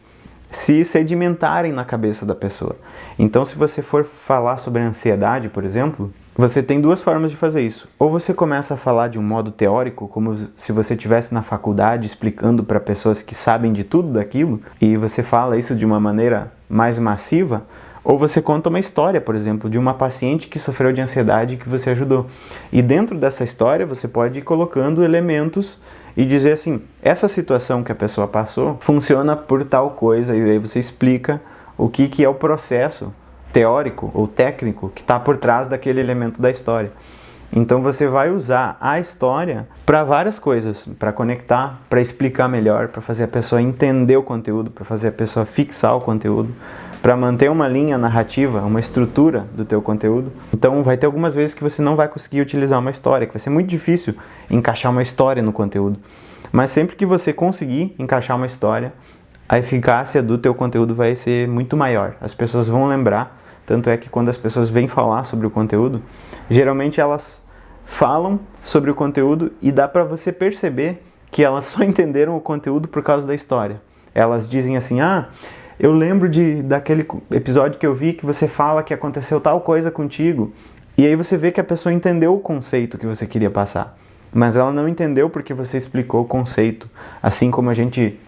se sedimentarem na cabeça da pessoa. Então, se você for falar sobre ansiedade, por exemplo, você tem duas formas de fazer isso. Ou você começa a falar de um modo teórico, como se você estivesse na faculdade explicando para pessoas que sabem de tudo daquilo, e você fala isso de uma maneira mais massiva, ou você conta uma história, por exemplo, de uma paciente que sofreu de ansiedade que você ajudou. E dentro dessa história você pode ir colocando elementos e dizer assim, essa situação que a pessoa passou funciona por tal coisa, e aí você explica o que é o processo teórico ou técnico que está por trás daquele elemento da história. Então você vai usar a história para várias coisas, para conectar, para explicar melhor, para fazer a pessoa entender o conteúdo, para fazer a pessoa fixar o conteúdo, para manter uma linha narrativa, uma estrutura do teu conteúdo. Então vai ter algumas vezes que você não vai conseguir utilizar uma história, que vai ser muito difícil encaixar uma história no conteúdo. Mas sempre que você conseguir encaixar uma história, a eficácia do teu conteúdo vai ser muito maior. As pessoas vão lembrar, tanto é que quando as pessoas vêm falar sobre o conteúdo, geralmente elas falam sobre o conteúdo e dá para você perceber que elas só entenderam o conteúdo por causa da história. Elas dizem assim, eu lembro daquele episódio que eu vi que você fala que aconteceu tal coisa contigo. E aí você vê que a pessoa entendeu o conceito que você queria passar. Mas ela não entendeu porque você explicou o conceito, assim como a gente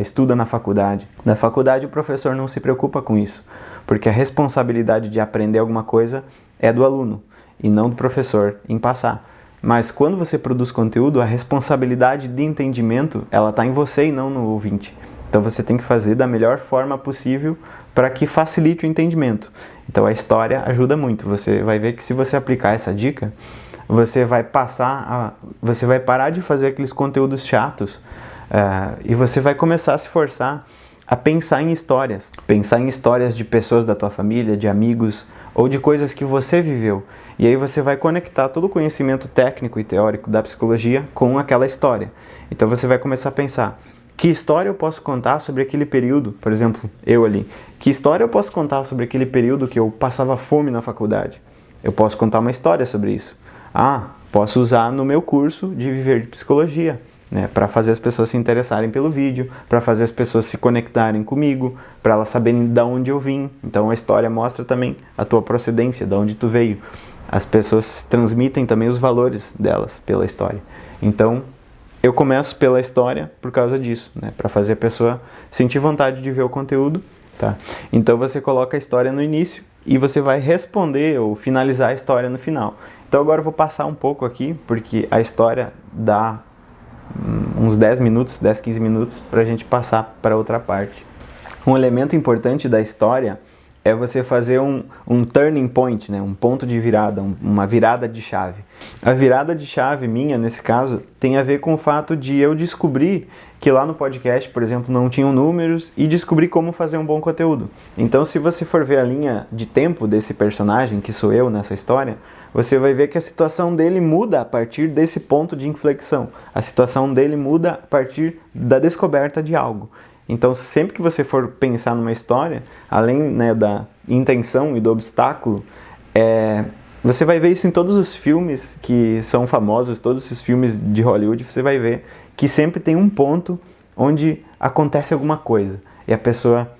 estuda na faculdade. Na faculdade o professor não se preocupa com isso, porque a responsabilidade de aprender alguma coisa é do aluno e não do professor em passar. Mas quando você produz conteúdo, a responsabilidade de entendimento ela está em você e não no ouvinte. Então você tem que fazer da melhor forma possível para que facilite o entendimento. Então a história ajuda muito. Você vai ver que se você aplicar essa dica, você vai você vai parar de fazer aqueles conteúdos chatos e você vai começar a se forçar a pensar em histórias. Pensar em histórias de pessoas da tua família, de amigos ou de coisas que você viveu. E aí você vai conectar todo o conhecimento técnico e teórico da psicologia com aquela história. Então você vai começar a pensar, que história eu posso contar sobre aquele período, por exemplo, eu ali, que história eu posso contar sobre aquele período que eu passava fome na faculdade? Eu posso contar uma história sobre isso. Posso usar no meu curso de Viver de Psicologia, né, para fazer as pessoas se interessarem pelo vídeo, para fazer as pessoas se conectarem comigo, para elas saberem de onde eu vim. Então a história mostra também a tua procedência, de onde tu veio. As pessoas transmitem também os valores delas pela história. Então eu começo pela história por causa disso, né, para fazer a pessoa sentir vontade de ver o conteúdo. Tá? Então você coloca a história no início e você vai responder ou finalizar a história no final. Então agora eu vou passar um pouco aqui, porque a história dá uns 10 minutos, 10, 15 minutos para a gente passar para outra parte. Um elemento importante da história é você fazer um turning point, né? Um ponto de virada, uma virada de chave. A virada de chave minha, nesse caso, tem a ver com o fato de eu descobrir que lá no podcast, por exemplo, não tinham números e descobrir como fazer um bom conteúdo. Então, se você for ver a linha de tempo desse personagem, que sou eu nessa história, você vai ver que a situação dele muda a partir desse ponto de inflexão. A situação dele muda a partir da descoberta de algo. Então, sempre que você for pensar numa história, além, né, da intenção e do obstáculo, você vai ver isso em todos os filmes que são famosos, todos os filmes de Hollywood, você vai ver que sempre tem um ponto onde acontece alguma coisa. E a pessoa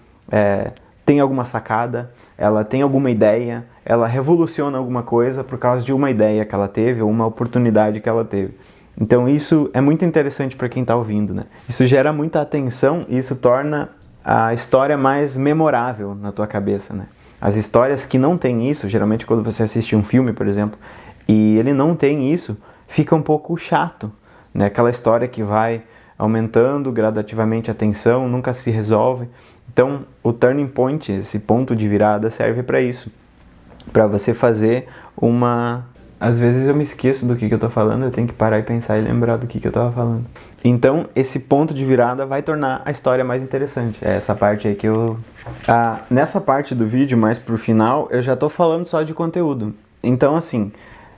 tem alguma sacada, ela tem alguma ideia, ela revoluciona alguma coisa por causa de uma ideia que ela teve ou uma oportunidade que ela teve. Então isso é muito interessante para quem está ouvindo, né? Isso gera muita atenção e isso torna a história mais memorável na tua cabeça, né? As histórias que não têm isso, geralmente quando você assiste um filme, por exemplo, e ele não tem isso, fica um pouco chato, né? Aquela história que vai aumentando gradativamente a tensão, nunca se resolve. Então o turning point, esse ponto de virada, serve para isso, para você fazer uma... Às vezes eu me esqueço do que eu tô falando, eu tenho que parar e pensar e lembrar do que eu tava falando. Então, esse ponto de virada vai tornar a história mais interessante. É essa parte aí que eu... nessa parte do vídeo, mais pro final, eu já tô falando só de conteúdo. Então, assim,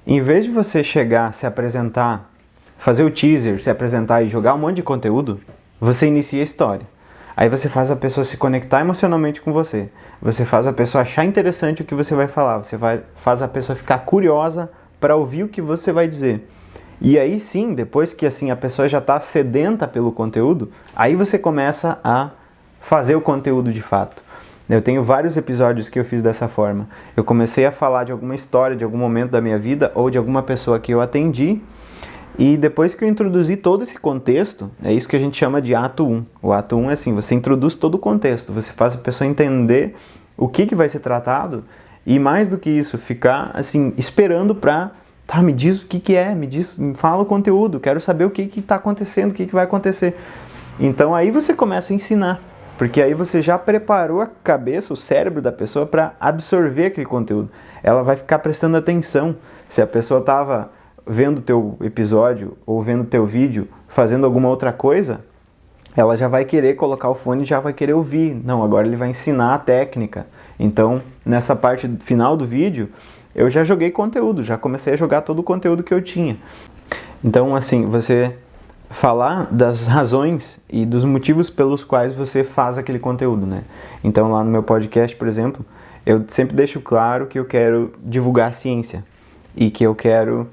em vez de você chegar, se apresentar, fazer o teaser, se apresentar e jogar um monte de conteúdo, você inicia a história. Aí você faz a pessoa se conectar emocionalmente com você. Você faz a pessoa achar interessante o que você vai falar. Você faz a pessoa ficar curiosa para ouvir o que você vai dizer. E aí sim, depois que assim a pessoa já está sedenta pelo conteúdo, aí você começa a fazer o conteúdo de fato. Eu tenho vários episódios que eu fiz dessa forma. Eu comecei a falar de alguma história, de algum momento da minha vida ou de alguma pessoa que eu atendi, e depois que eu introduzi todo esse contexto, é isso que a gente chama de ato 1. O ato 1 é assim, você introduz todo o contexto, você faz a pessoa entender o que vai ser tratado. E mais do que isso, ficar assim, esperando pra... Tá, me diz o que é, me fala o conteúdo, quero saber o que tá acontecendo, o que vai acontecer. Então aí você começa a ensinar, porque aí você já preparou a cabeça, o cérebro da pessoa para absorver aquele conteúdo. Ela vai ficar prestando atenção. Se a pessoa tava vendo o teu episódio ou vendo o teu vídeo, fazendo alguma outra coisa, ela já vai querer colocar o fone e já vai querer ouvir. Não, agora ele vai ensinar a técnica. Então, nessa parte final do vídeo, eu já joguei conteúdo, já comecei a jogar todo o conteúdo que eu tinha. Então, assim, você falar das razões e dos motivos pelos quais você faz aquele conteúdo, né? Então, lá no meu podcast, por exemplo, eu sempre deixo claro que eu quero divulgar a ciência e que eu quero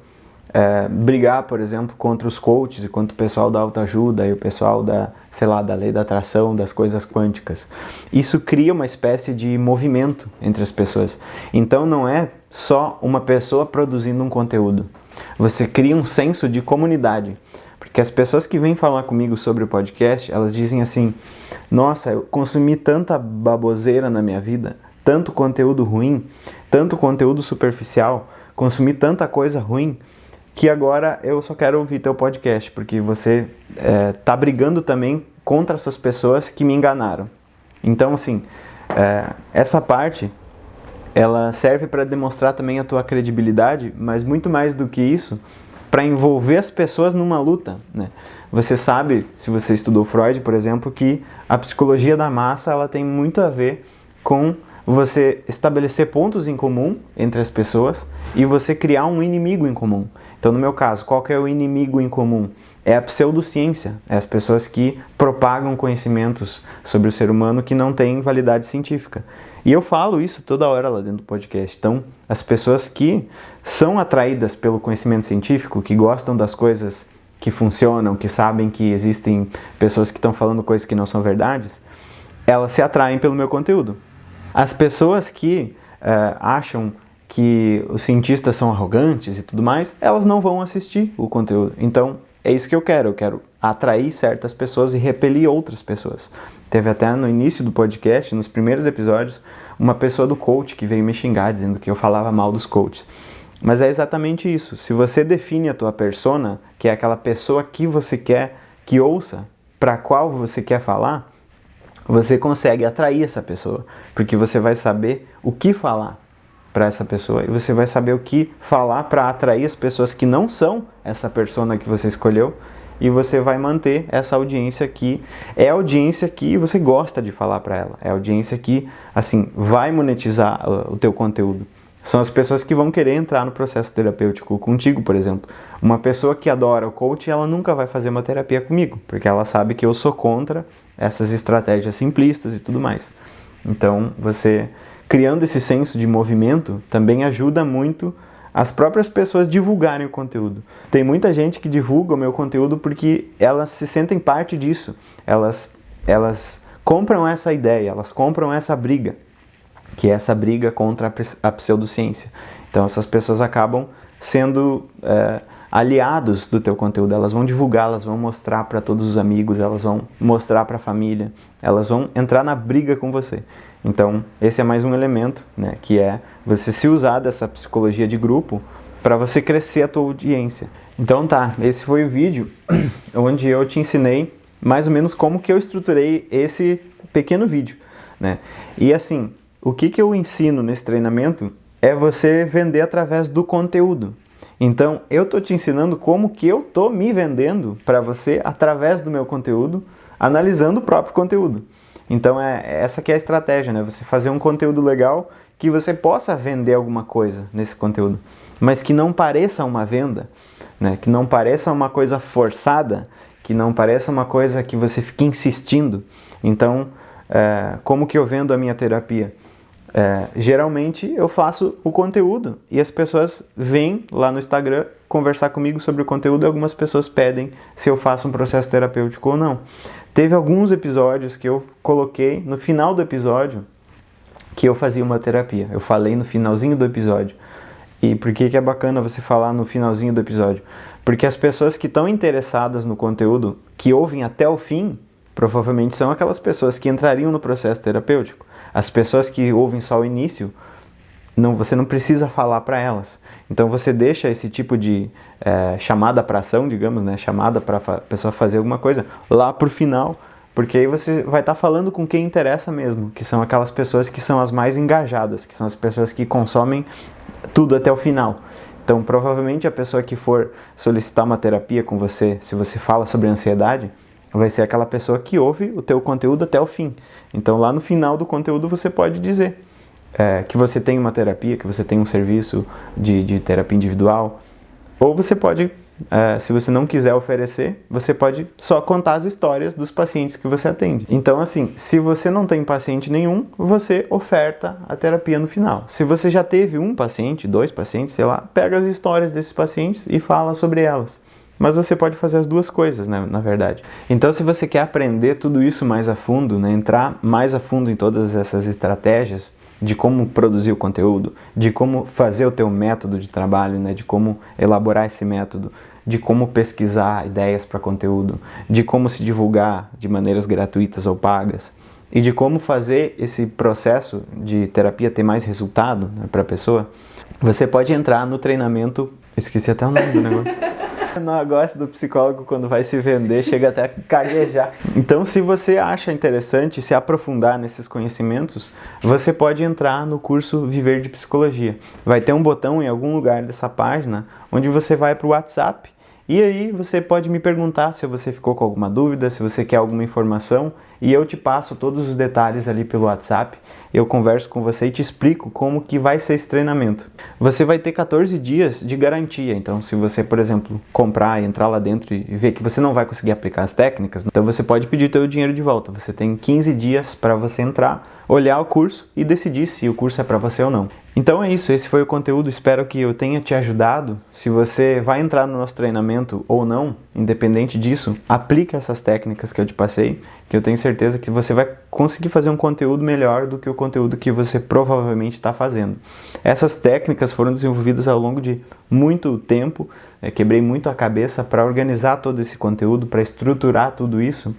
brigar, por exemplo, contra os coaches e contra o pessoal da autoajuda e o pessoal da, sei lá, da lei da atração, das coisas quânticas. Isso cria uma espécie de movimento entre as pessoas. Então não é só uma pessoa produzindo um conteúdo. Você cria um senso de comunidade. Porque as pessoas que vêm falar comigo sobre o podcast, elas dizem assim: nossa, eu consumi tanta baboseira na minha vida, tanto conteúdo ruim, tanto conteúdo superficial, consumi tanta coisa ruim, que agora eu só quero ouvir teu podcast, porque você tá brigando também contra essas pessoas que me enganaram. Então, assim, essa parte, ela serve para demonstrar também a tua credibilidade, mas muito mais do que isso, para envolver as pessoas numa luta, né? Você sabe, se você estudou Freud, por exemplo, que a psicologia da massa, ela tem muito a ver com você estabelecer pontos em comum entre as pessoas e você criar um inimigo em comum. Então, no meu caso, qual que é o inimigo em comum? É a pseudociência, é as pessoas que propagam conhecimentos sobre o ser humano que não têm validade científica. E eu falo isso toda hora lá dentro do podcast. Então, as pessoas que são atraídas pelo conhecimento científico, que gostam das coisas que funcionam, que sabem que existem pessoas que estão falando coisas que não são verdades, elas se atraem pelo meu conteúdo. As pessoas que acham que os cientistas são arrogantes e tudo mais, elas não vão assistir o conteúdo. Então, é isso que eu quero atrair certas pessoas e repelir outras pessoas. Teve até no início do podcast, nos primeiros episódios, uma pessoa do coach que veio me xingar, dizendo que eu falava mal dos coaches. Mas é exatamente isso. Se você define a tua persona, que é aquela pessoa que você quer que ouça, para qual você quer falar, você consegue atrair essa pessoa, porque você vai saber o que falar para essa pessoa e você vai saber o que falar para atrair as pessoas que não são essa persona que você escolheu, e você vai manter essa audiência que é a audiência que você gosta de falar para ela, é a audiência que, assim, vai monetizar o teu conteúdo. São as pessoas que vão querer entrar no processo terapêutico contigo, por exemplo. Uma pessoa que adora o coach, ela nunca vai fazer uma terapia comigo, porque ela sabe que eu sou contra essas estratégias simplistas e tudo mais. Então, você criando esse senso de movimento também ajuda muito as próprias pessoas divulgarem o conteúdo. Tem muita gente que divulga o meu conteúdo porque elas se sentem parte disso. Elas compram essa ideia, elas compram essa briga, que é essa briga contra a pseudociência. Então essas pessoas acabam sendo aliados do teu conteúdo. Elas vão divulgar, elas vão mostrar para todos os amigos, elas vão mostrar para a família, elas vão entrar na briga com você. Então, esse é mais um elemento, né, que é você se usar dessa psicologia de grupo para você crescer a tua audiência. Então tá, esse foi o vídeo onde eu te ensinei mais ou menos como que eu estruturei esse pequeno vídeo, né? E assim, o que eu ensino nesse treinamento é você vender através do conteúdo. Então, eu tô te ensinando como que eu tô me vendendo para você através do meu conteúdo, analisando o próprio conteúdo. Então, essa que é a estratégia, né? Você fazer um conteúdo legal que você possa vender alguma coisa nesse conteúdo, mas que não pareça uma venda, né? Que não pareça uma coisa forçada, que não pareça uma coisa que você fique insistindo. Então, como que eu vendo a minha terapia? Geralmente eu faço o conteúdo e as pessoas vêm lá no Instagram conversar comigo sobre o conteúdo e algumas pessoas pedem se eu faço um processo terapêutico ou não. Teve alguns episódios que eu coloquei no final do episódio que eu fazia uma terapia. Eu falei no finalzinho do episódio. E por que é bacana você falar no finalzinho do episódio? Porque as pessoas que estão interessadas no conteúdo, que ouvem até o fim, provavelmente são aquelas pessoas que entrariam no processo terapêutico. As pessoas que ouvem só o início, você não precisa falar para elas. Então você deixa esse tipo de chamada para ação, digamos, né? Chamada para a pessoa fazer alguma coisa lá pro final, porque aí você vai estar falando com quem interessa mesmo, que são aquelas pessoas que são as mais engajadas, que são as pessoas que consomem tudo até o final. Então provavelmente a pessoa que for solicitar uma terapia com você, se você fala sobre ansiedade, vai ser aquela pessoa que ouve o teu conteúdo até o fim. Então lá no final do conteúdo você pode dizer que você tem uma terapia, que você tem um serviço de terapia individual, ou você pode, se você não quiser oferecer, você pode só contar as histórias dos pacientes que você atende. Então assim, se você não tem paciente nenhum, você oferta a terapia no final. Se você já teve um paciente, 2 pacientes, sei lá, pega as histórias desses pacientes e fala sobre elas. Mas você pode fazer as duas coisas, né, na verdade. Então, se você quer aprender tudo isso mais a fundo, né, entrar mais a fundo em todas essas estratégias de como produzir o conteúdo, de como fazer o teu método de trabalho, né, de como elaborar esse método, de como pesquisar ideias para conteúdo, de como se divulgar de maneiras gratuitas ou pagas, e de como fazer esse processo de terapia ter mais resultado, né, para a pessoa, você pode entrar no treinamento... Esqueci até o nome do negócio. O negócio do psicólogo, quando vai se vender, chega até a caguejar. Então, se você acha interessante se aprofundar nesses conhecimentos, você pode entrar no curso Viver de Psicologia. Vai ter um botão em algum lugar dessa página onde você vai para o WhatsApp e aí você pode me perguntar se você ficou com alguma dúvida, se você quer alguma informação, e eu te passo todos os detalhes ali pelo WhatsApp, eu converso com você e te explico como que vai ser esse treinamento. Você vai ter 14 dias de garantia, então se você, por exemplo, comprar e entrar lá dentro e ver que você não vai conseguir aplicar as técnicas, então você pode pedir seu dinheiro de volta. Você tem 15 dias para você entrar, olhar o curso e decidir se o curso é para você ou não. Então é isso, esse foi o conteúdo, espero que eu tenha te ajudado. Se você vai entrar no nosso treinamento ou não, independente disso, aplica essas técnicas que eu te passei, que eu tenho certeza que você vai conseguir fazer um conteúdo melhor do que o conteúdo que você provavelmente está fazendo. Essas técnicas foram desenvolvidas ao longo de muito tempo, quebrei muito a cabeça para organizar todo esse conteúdo, para estruturar tudo isso,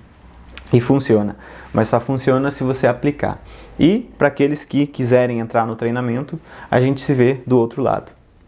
e funciona, mas só funciona se você aplicar. E para aqueles que quiserem entrar no treinamento, a gente se vê do outro lado.